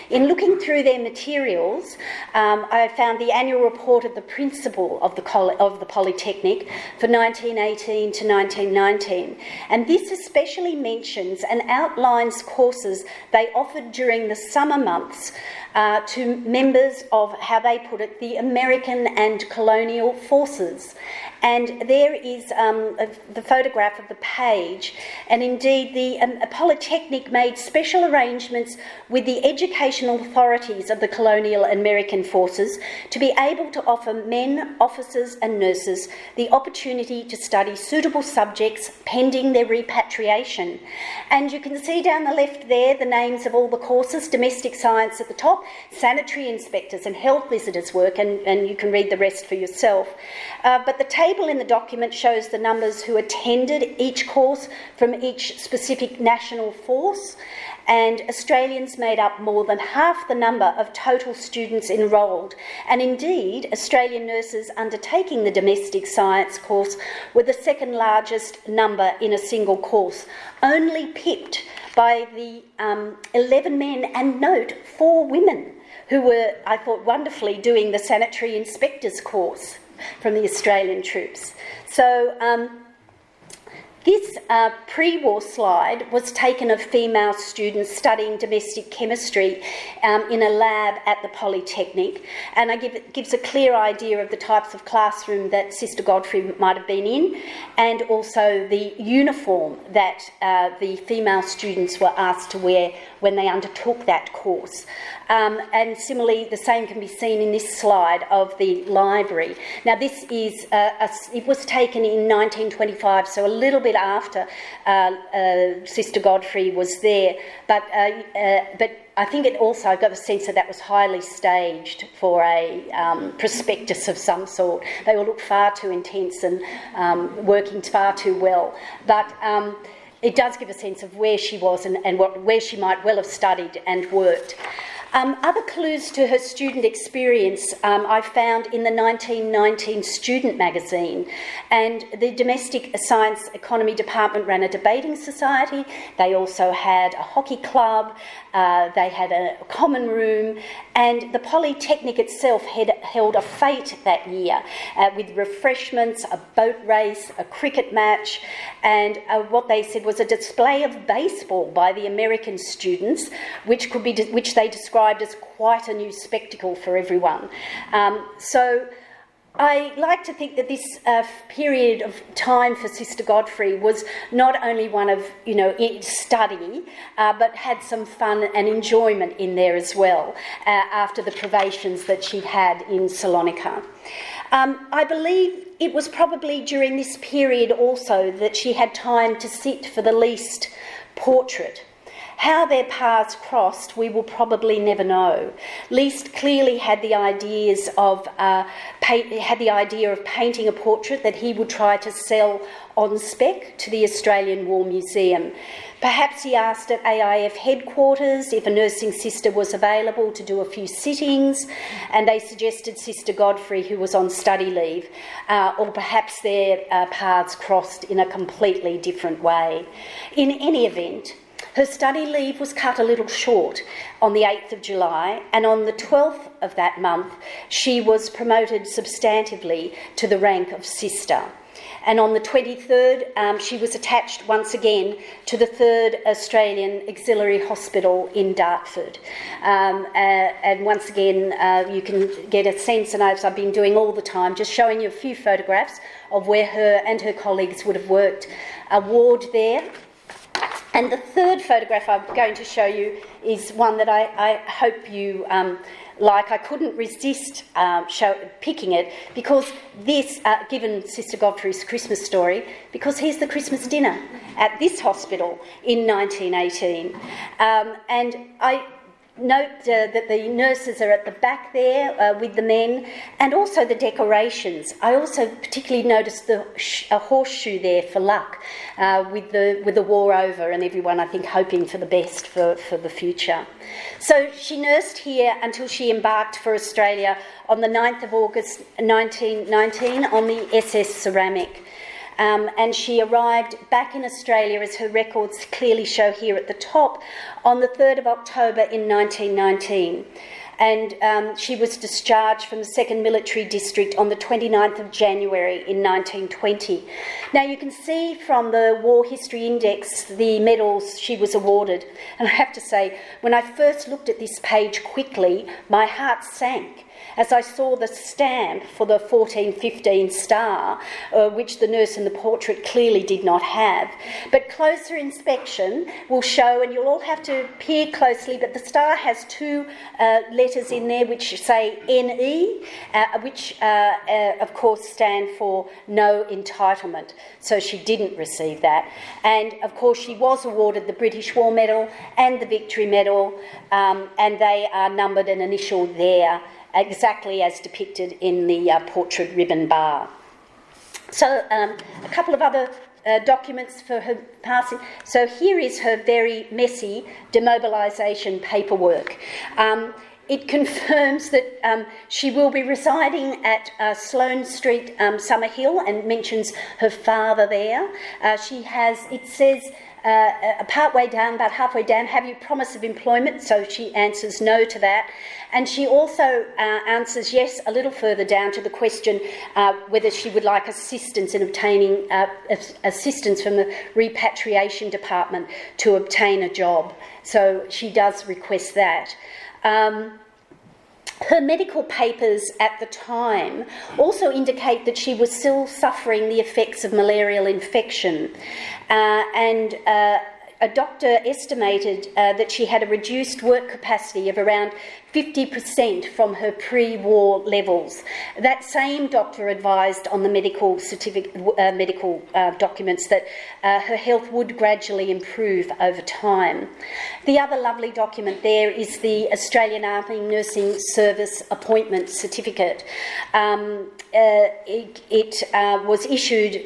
In looking through their materials, I found the annual report of the principal of the Polytechnic for 1918 to 1919, and this especially mentions and outlines courses they offered during the summer months to members of, how they put it, the American and colonial forces. And there is the photograph of the page, and indeed the Polytechnic made special arrangements with the educational authorities of the colonial American forces to be able to offer men, officers and nurses the opportunity to study suitable subjects pending their repatriation. And you can see down the left there the names of all the courses: domestic science at the top, sanitary inspectors and health visitors work, and you can read the rest for yourself. But the table in the document shows the numbers who attended each course from each specific national force, and Australians made up more than half the number of total students enrolled. And indeed, Australian nurses undertaking the domestic science course were the second largest number in a single course, only pipped by the 11 men and, note, 4 women who were, I thought, wonderfully doing the sanitary inspectors course from the Australian troops. So this pre-war slide was taken of female students studying domestic chemistry in a lab at the Polytechnic, and it gives a clear idea of the types of classroom that Sister Godfrey might have been in, and also the uniform that the female students were asked to wear when they undertook that course. And similarly, the same can be seen in this slide of the library. Now, this is it was taken in 1925, so a little bit after Sister Godfrey was there, but I think it also got the sense that was highly staged for a prospectus of some sort. They all look far too intense and working far too well, but it does give a sense of where she was and where she might well have studied and worked. Other clues to her student experience I found in the 1919 Student magazine, and the Domestic Science Economy Department ran a debating society. They also had a hockey club, they had a common room, and the Polytechnic itself had held a fete that year with refreshments, a boat race, a cricket match, and what they said was a display of baseball by the American students, which they described as quite a new spectacle for everyone. So I like to think that this period of time for Sister Godfrey was not only one of, study, but had some fun and enjoyment in there as well, after the privations that she had in Salonika. I believe it was probably during this period also that she had time to sit for the least portrait. How their paths crossed, we will probably never know. Leist clearly had the idea of painting a portrait that he would try to sell on spec to the Australian War Museum. Perhaps he asked at AIF headquarters if a nursing sister was available to do a few sittings, and they suggested Sister Godfrey, who was on study leave, or perhaps their paths crossed in a completely different way. In any event, her study leave was cut a little short on the 8th of July, and on the 12th of that month, she was promoted substantively to the rank of sister. And on the 23rd, she was attached once again to the 3rd Australian Auxiliary Hospital in Dartford. And once again, you can get a sense, and as I've been doing all the time, just showing you a few photographs of where her and her colleagues would have worked. A ward there. And the third photograph I'm going to show you is one that I hope you like. I couldn't resist picking it because this, given Sister Godfrey's Christmas story, because here's the Christmas dinner at this hospital in 1918. And I note that the nurses are at the back there with the men, and also the decorations. I also particularly noticed a horseshoe there for luck, with the war over and everyone, I think, hoping for the best for the future. So she nursed here until she embarked for Australia on the 9th of August 1919 on the SS Ceramic. And she arrived back in Australia, as her records clearly show here at the top, on the 3rd of October in 1919. And she was discharged from the 2nd Military District on the 29th of January in 1920. Now you can see from the War History Index the medals she was awarded. And I have to say, when I first looked at this page quickly, my heart sank as I saw the stamp for the 1415 star, which the nurse in the portrait clearly did not have. But closer inspection will show, and you'll all have to peer closely, but the star has two letters in there which say NE, which of course stand for no entitlement. So she didn't receive that. And of course she was awarded the British War Medal and the Victory Medal, and they are numbered and initialed there, exactly as depicted in the portrait ribbon bar. So a couple of other documents for her passing. So here is her very messy demobilisation paperwork. It confirms that she will be residing at Sloane Street, Summerhill, and mentions her father there. She has, it says, partway down, about halfway down, have you promise of employment? So she answers no to that. And she also answers yes a little further down to the question whether she would like assistance in obtaining assistance from the repatriation department to obtain a job. So she does request that. Her medical papers at the time also indicate that she was still suffering the effects of malarial infection, and a doctor estimated that she had a reduced work capacity of around 50% from her pre-war levels. That same doctor advised on the medical documents that her health would gradually improve over time. The other lovely document there is the Australian Army Nursing Service Appointment Certificate. It was issued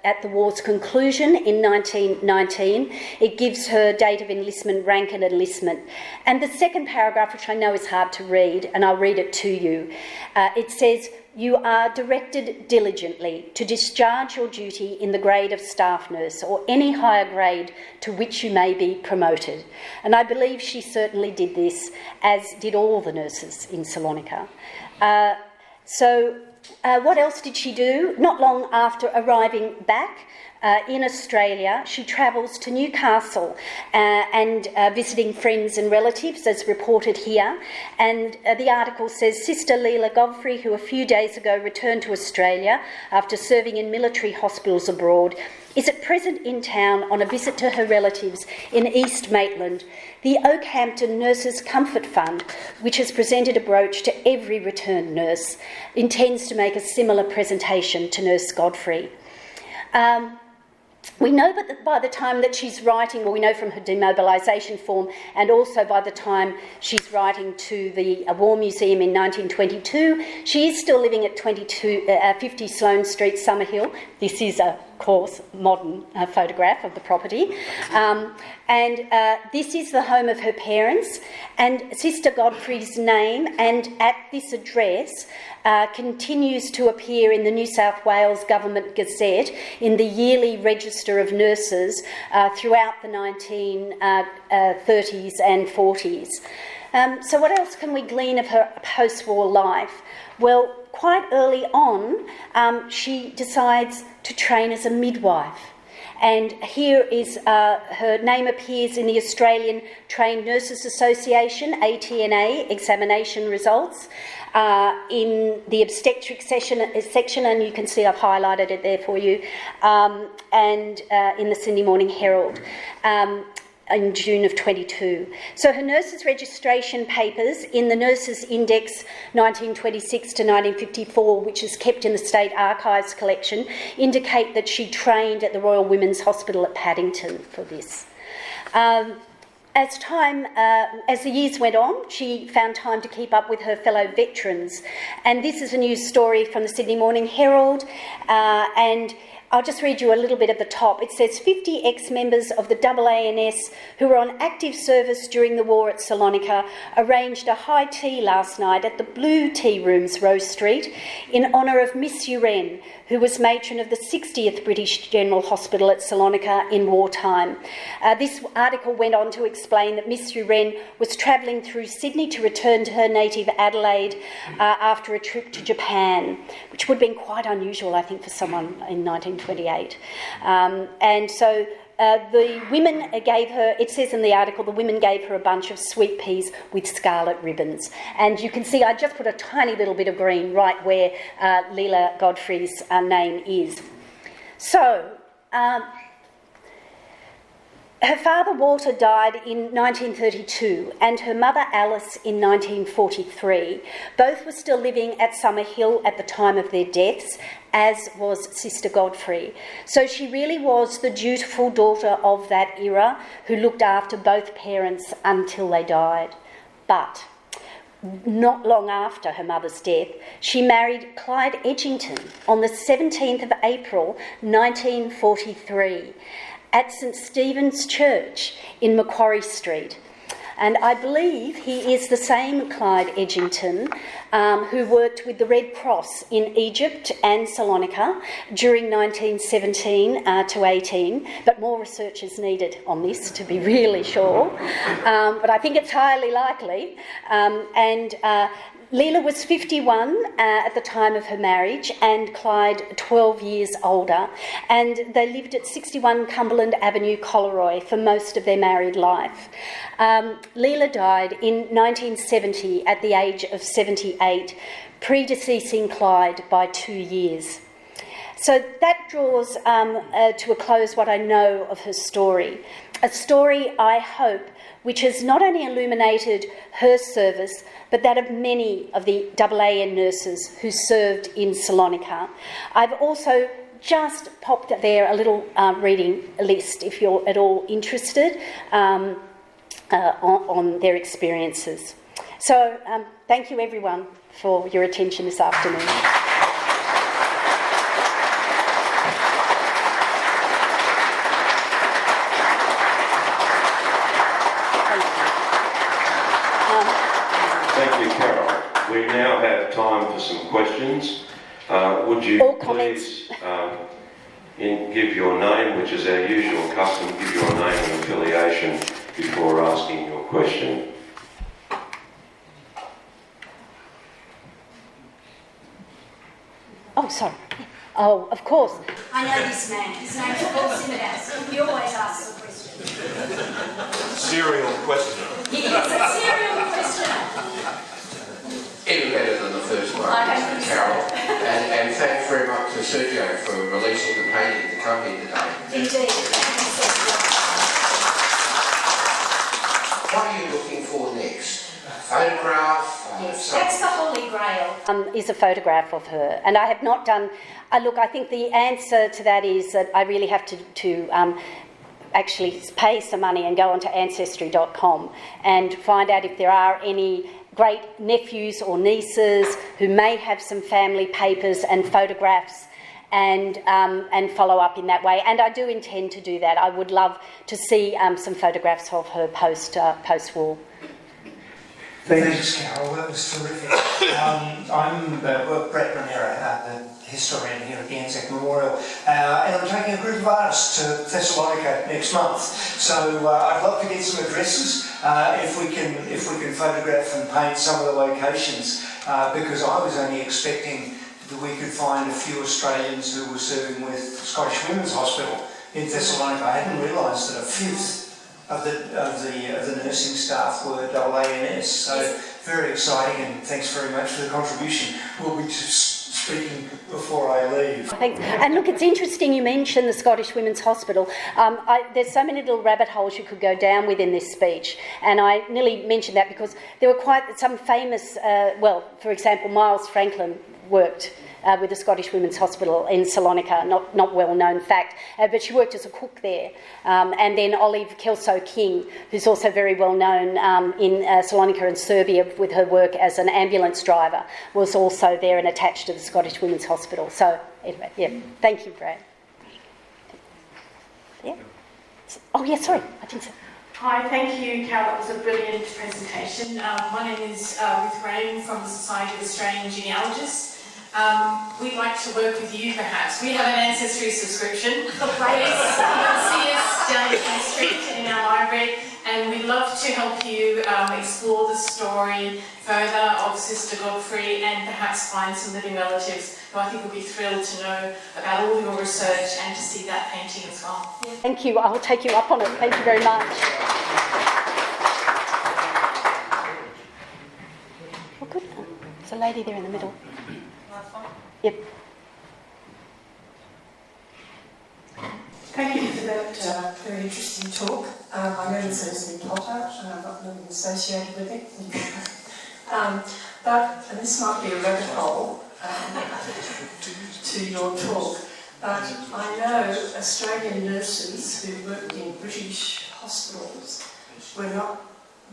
at the war's conclusion in 1919. It gives her date of enlistment, rank and enlistment. And the second paragraph, which I know is hard to read, and I'll read it to you, it says, "You are directed diligently to discharge your duty in the grade of staff nurse or any higher grade to which you may be promoted." And I believe she certainly did this, as did all the nurses in Salonika. What else did she do? Not long after arriving back in Australia, she travels to Newcastle and visiting friends and relatives, as reported here. And the article says, Sister Leela Godfrey, who a few days ago returned to Australia after serving in military hospitals abroad, is at present in town on a visit to her relatives in East Maitland. The Oakhampton Nurses Comfort Fund, which has presented a brooch to every returned nurse, intends to make a similar presentation to Nurse Godfrey. We know that by the time that she's writing, well, we know from her demobilisation form, and also by the time she's writing to the War Museum in 1922, she is still living at 50 Sloane Street, Summerhill. This is of course, modern photograph of the property. This is the home of her parents, and Sister Godfrey's name, and at this address, continues to appear in the New South Wales Government Gazette in the yearly Register of Nurses throughout the 1930s and 40s. So what else can we glean of her post-war life? Well, quite early on, she decides to train as a midwife. And here is her name appears in the Australian Trained Nurses Association, ATNA, examination results, in the obstetric section, and you can see I've highlighted it there for you, and in the Sydney Morning Herald. In June of 22. So her nurses' registration papers in the Nurses' Index 1926 to 1954, which is kept in the State Archives collection, indicate that she trained at the Royal Women's Hospital at Paddington for this. As the years went on, she found time to keep up with her fellow veterans. And this is a news story from the Sydney Morning Herald, and I'll just read you a little bit at the top. It says 50 ex-members of the AANS who were on active service during the war at Salonika arranged a high tea last night at the Blue Tea Rooms, Rose Street, in honour of Miss Uren, who was matron of the 60th British General Hospital at Salonika in wartime. This article went on to explain that Miss Uren was travelling through Sydney to return to her native Adelaide after a trip to Japan, which would have been quite unusual, I think, for someone in 1928. And so the women gave her, it says in the article, the women gave her a bunch of sweet peas with scarlet ribbons. And you can see I just put a tiny little bit of green right where Leela Godfrey's name is. So, her father Walter died in 1932 and her mother Alice in 1943. Both were still living at Summerhill at the time of their deaths, as was Sister Godfrey. So she really was the dutiful daughter of that era who looked after both parents until they died. But not long after her mother's death, she married Clyde Edgington on the 17th of April 1943 at St Stephen's Church in Macquarie Street. And I believe he is the same Clyde Edgington who worked with the Red Cross in Egypt and Salonika during 1917 to 18, but more research is needed on this to be really sure. But I think it's highly likely. Leela was 51 at the time of her marriage and Clyde 12 years older, and they lived at 61 Cumberland Avenue, Coleroy for most of their married life. Leela died in 1970 at the age of 78, predeceasing Clyde by 2 years. So that draws to a close what I know of her story. A story, I hope, which has not only illuminated her service, but that of many of the AAN nurses who served in Salonika. I've also just popped there a little reading list, if you're at all interested, on their experiences. So thank you everyone for your attention this afternoon. Thank you, Carol. We now have time for some questions. Would you please give your name, which is our usual custom, give your name and affiliation before asking your question. Oh, sorry. Oh, of course. I know this man. His name's Paul Simmons. He always asks a question. Serial questioner. He is a serial questioner. Even better than the first one, Carol. And thanks very much to Sergio for releasing the painting to come here today. Indeed. What are you looking for next? A photograph? Yes. That's the Holy Grail. Is a photograph of her. And I have not done... look, I think the answer to that is that I really have to actually pay some money and go onto Ancestry.com and find out if there are any great nephews or nieces who may have some family papers and photographs, and follow up in that way. And I do intend to do that. I would love to see some photographs of her post-war. Thanks, Carol. That was terrific. I'm Brett Monero, the historian here at the Anzac Memorial, and I'm taking a group of artists to Thessalonica next month. So I'd love to get some addresses if we can photograph and paint some of the locations, because I was only expecting that we could find a few Australians who were serving with Scottish Women's Hospital in Thessalonica. I hadn't realised that a fifth of the nursing staff were AANS. So very exciting, and thanks very much for the contribution. We'll be speaking before I leave. Thanks. And look, it's interesting you mentioned the Scottish Women's Hospital. There's so many little rabbit holes you could go down within this speech, and I nearly mentioned that because there were quite some famous, for example, Miles Franklin worked with the Scottish Women's Hospital in Salonika, not well-known fact, but she worked as a cook there. And then Olive Kelso-King, who's also very well-known in Salonika and Serbia with her work as an ambulance driver, was also there and attached to the Scottish Women's Hospital. So, anyway, yeah, thank you, Brad. Yeah? Oh, yeah, sorry, I didn't say. Hi, thank you, Carol. That was a brilliant presentation. My name is Ruth Graham from the Society of Australian Genealogists. We'd like to work with you, perhaps. We have an Ancestry subscription. Please see us down in King Street in our library, and we'd love to help you explore the story further of Sister Godfrey and perhaps find some living relatives who I think will be thrilled to know about all your research and to see that painting as well. Yeah. Thank you. I'll take you up on it. Thank you very much. Oh, good. There's a lady there in the middle. Yep. Thank you for that very interesting talk. I know this is a plotter, and I'm not really associated with it. But this might be a rabbit hole to your talk. But I know Australian nurses who worked in British hospitals were not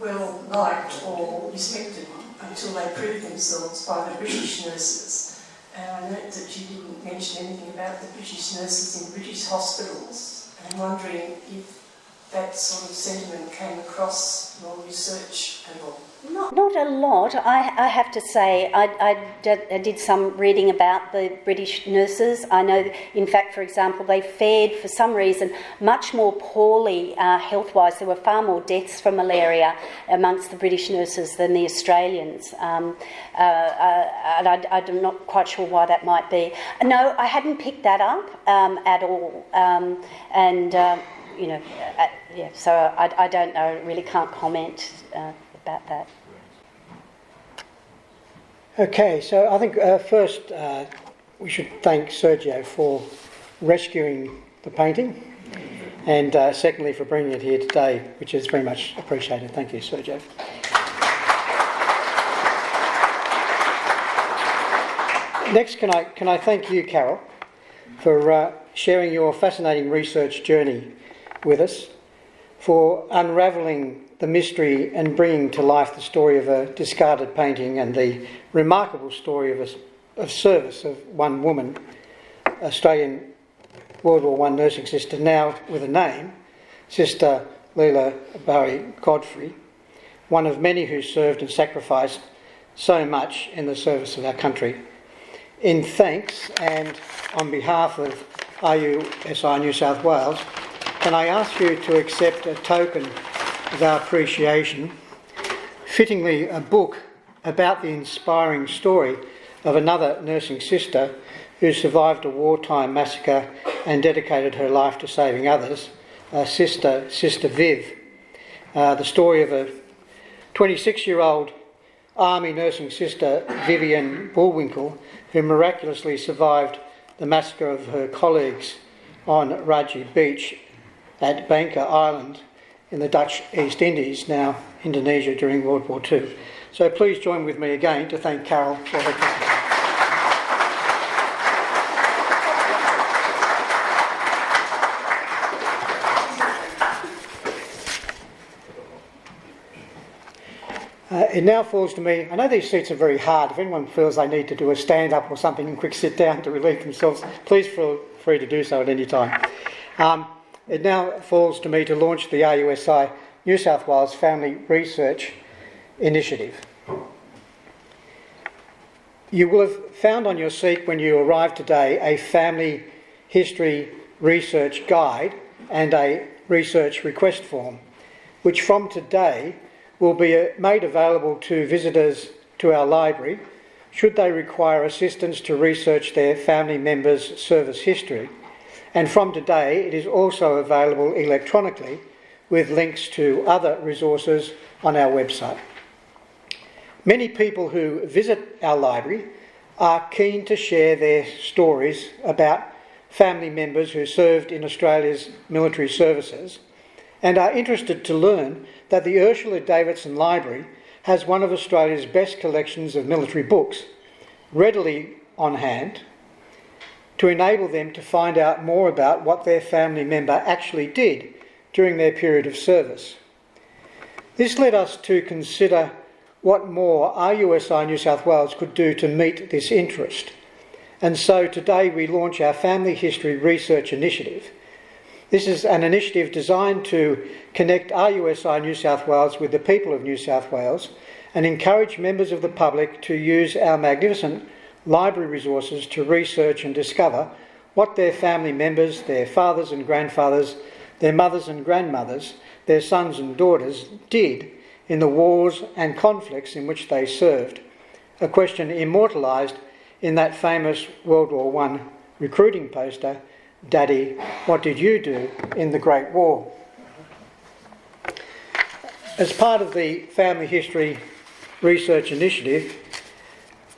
well liked or respected until they proved themselves by the British nurses. And I note that you didn't mention anything about the British nurses in British hospitals. And I'm wondering if that sort of sentiment came across your research at all. Not a lot. I have to say, I did some reading about the British nurses. I know, in fact, for example, they fared, for some reason, much more poorly health-wise. There were far more deaths from malaria amongst the British nurses than the Australians. And I'm not quite sure why that might be. No, I hadn't picked that up at all. So I don't know, really can't comment about that. Okay, so I think first we should thank Sergio for rescuing the painting, and secondly for bringing it here today, which is very much appreciated. Thank you, Sergio. Next, can I thank you, Carol, for sharing your fascinating research journey with us, for unravelling the mystery and bringing to life the story of a discarded painting and the remarkable story of service of one woman, Australian World War I nursing sister, now with a name, Sister Leila Barry Godfrey, one of many who served and sacrificed so much in the service of our country. In thanks and on behalf of RUSI New South Wales, can I ask you to accept a token of our appreciation, fittingly a book about the inspiring story of another nursing sister who survived a wartime massacre and dedicated her life to saving others, Sister Viv. The story of a 26-year-old Army nursing sister, Vivian Bullwinkle, who miraculously survived the massacre of her colleagues on Raji Beach at Banker Island in the Dutch East Indies, now Indonesia, during World War II. So please join with me again to thank Carrol for her contribution. It now falls to me. I know these seats are very hard. If anyone feels they need to do a stand-up or something and quick sit down to relieve themselves, please feel free to do so at any time. It now falls to me to launch the RUSI New South Wales Family Research Initiative. You will have found on your seat when you arrived today a family history research guide and a research request form, which from today will be made available to visitors to our library should they require assistance to research their family members' service history. And from today, it is also available electronically with links to other resources on our website. Many people who visit our library are keen to share their stories about family members who served in Australia's military services and are interested to learn that the Ursula Davidson Library has one of Australia's best collections of military books readily on hand to enable them to find out more about what their family member actually did during their period of service. This led us to consider what more RUSI New South Wales could do to meet this interest. And so today we launch our Family History Research Initiative. This is an initiative designed to connect RUSI New South Wales with the people of New South Wales and encourage members of the public to use our magnificent library resources to research and discover what their family members, their fathers and grandfathers, their mothers and grandmothers, their sons and daughters did in the wars and conflicts in which they served, a question immortalised in that famous World War I recruiting poster, "Daddy, what did you do in the Great War?" As part of the Family History Research Initiative,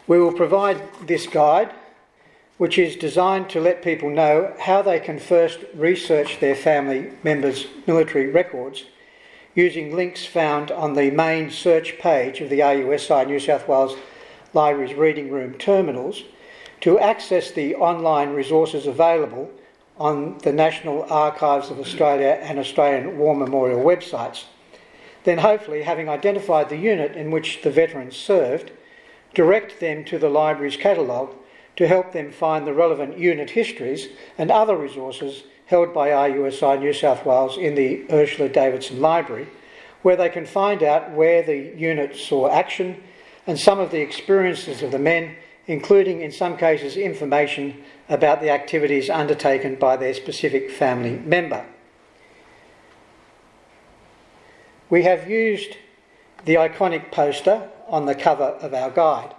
we will provide this guide, which is designed to let people know how they can first research their family members' military records using links found on the main search page of the RUSI New South Wales Library's reading room terminals to access the online resources available on the National Archives of Australia and Australian War Memorial websites. Then hopefully, having identified the unit in which the veterans served, direct them to the library's catalogue to help them find the relevant unit histories and other resources held by RUSI New South Wales in the Ursula Davidson Library, where they can find out where the unit saw action and some of the experiences of the men, including in some cases information about the activities undertaken by their specific family member. We have used the iconic poster on the cover of our guide.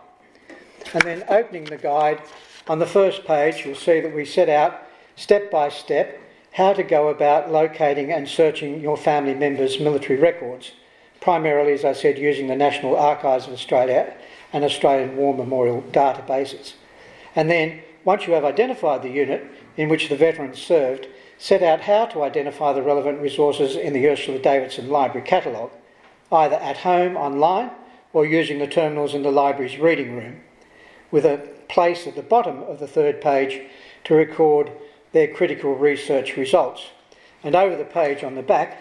And then opening the guide, on the first page you'll see that we set out step by step how to go about locating and searching your family members' military records, primarily, as I said, using the National Archives of Australia and Australian War Memorial databases. And then, once you have identified the unit in which the veterans served, set out how to identify the relevant resources in the Ursula Davidson Library catalogue, either at home, online, or using the terminals in the library's reading room, with a place at the bottom of the third page to record their critical research results. And over the page on the back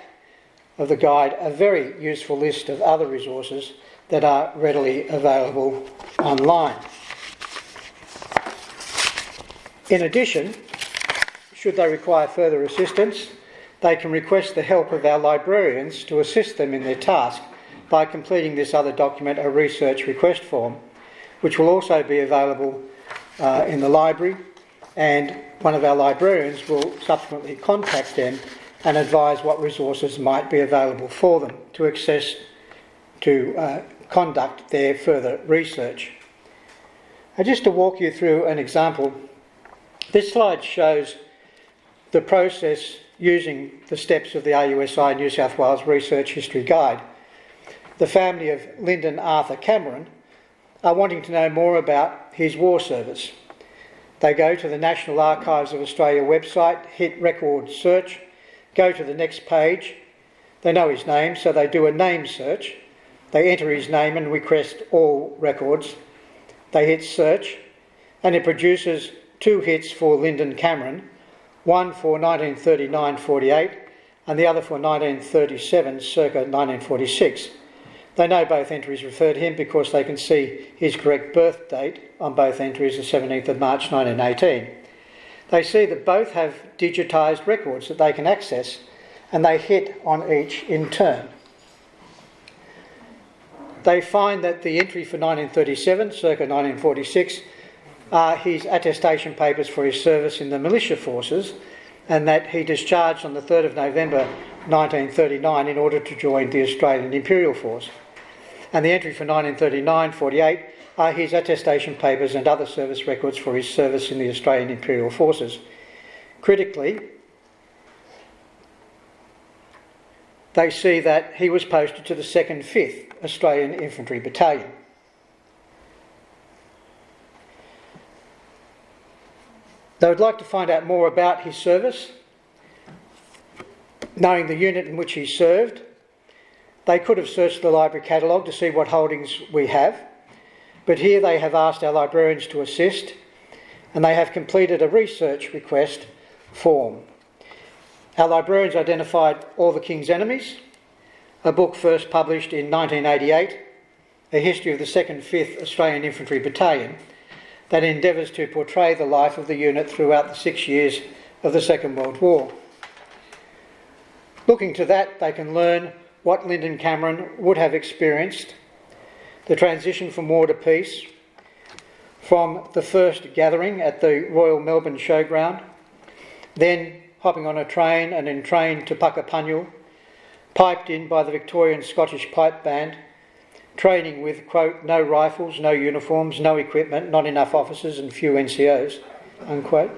of the guide, a very useful list of other resources that are readily available online. In addition, should they require further assistance, they can request the help of our librarians to assist them in their task by completing this other document, a research request form, which will also be available in the library, and one of our librarians will subsequently contact them and advise what resources might be available for them to access to conduct their further research. Just to walk you through an example, this slide shows the process using the steps of the RUSI New South Wales Research History Guide. The family of Lyndon Arthur Cameron are wanting to know more about his war service. They go to the National Archives of Australia website, hit record search, go to the next page, They know his name, so they do a name search. They enter his name and request all records. They hit search, and it produces 2 hits for Lyndon Cameron, one for 1939-48 and the other for 1937, circa 1946. They know both entries refer to him because they can see his correct birth date on both entries, the 17th of March 1918. They see that both have digitised records that they can access, and they hit on each in turn. They find that the entry for 1937, circa 1946, are his attestation papers for his service in the militia forces, and that he discharged on the 3rd of November 1939 in order to join the Australian Imperial Force. And the entry for 1939-48 are his attestation papers and other service records for his service in the Australian Imperial Forces. Critically, they see that he was posted to the 2nd 5th Australian Infantry Battalion. They would like to find out more about his service, knowing the unit in which he served. They could have searched the library catalogue to see what holdings we have, but here they have asked our librarians to assist, and they have completed a research request form. Our librarians identified All the King's Enemies, a book first published in 1988, a history of the 2nd 5th Australian Infantry Battalion, that endeavours to portray the life of the unit throughout the 6 years of the Second World War. Looking to that, they can learn what Lyndon Cameron would have experienced, the transition from war to peace, from the first gathering at the Royal Melbourne Showground, then hopping on a train and in train to Puckapunyal, piped in by the Victorian Scottish Pipe Band, training with, quote, no rifles, no uniforms, no equipment, not enough officers and few NCOs, unquote.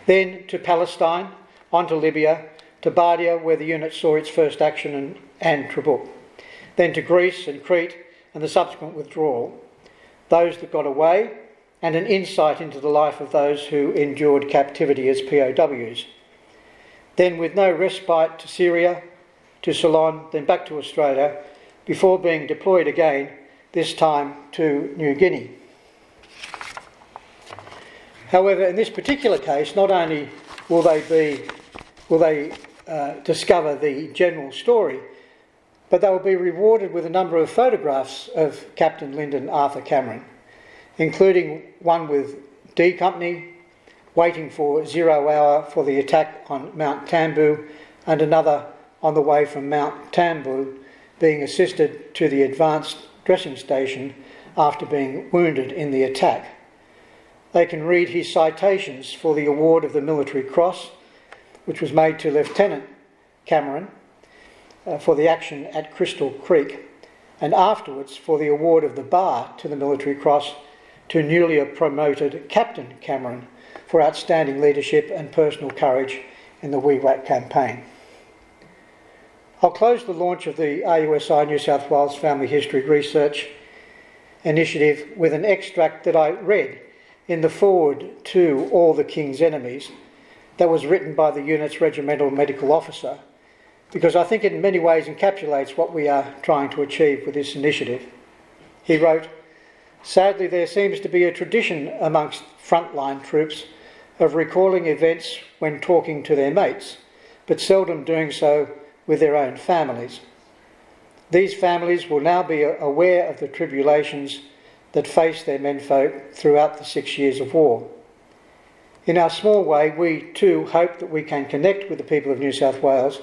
Then to Palestine, on to Libya, to Bardia, where the unit saw its first action, and Trebuk. Then to Greece and Crete and the subsequent withdrawal, those that got away, and an insight into the life of those who endured captivity as POWs. Then with no respite to Syria, to Ceylon, then back to Australia, before being deployed again, this time to New Guinea. However, in this particular case, not only will they discover the general story, but they will be rewarded with a number of photographs of Captain Lyndon Arthur Cameron, including one with D Company waiting for 0 hour for the attack on Mount Tambu, and another on the way from Mount Tambu, being assisted to the advanced dressing station after being wounded in the attack. They can read his citations for the award of the Military Cross, which was made to Lieutenant Cameron for the action at Crystal Creek, and afterwards for the award of the Bar to the Military Cross to newly promoted Captain Cameron for outstanding leadership and personal courage in the WEWAC campaign. I'll close the launch of the RUSI New South Wales Family History Research Initiative with an extract that I read in the foreword to All the King's Enemies that was written by the unit's regimental medical officer, because I think it in many ways encapsulates what we are trying to achieve with this initiative. He wrote, "Sadly, there seems to be a tradition amongst frontline troops of recalling events when talking to their mates, but seldom doing so with their own families. These families will now be aware of the tribulations that face their menfolk throughout the 6 years of war. In our small way, we too hope that we can connect with the people of New South Wales,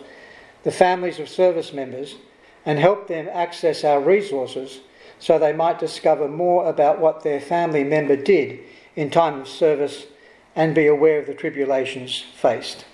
the families of service members, and help them access our resources so they might discover more about what their family member did in time of service and be aware of the tribulations faced."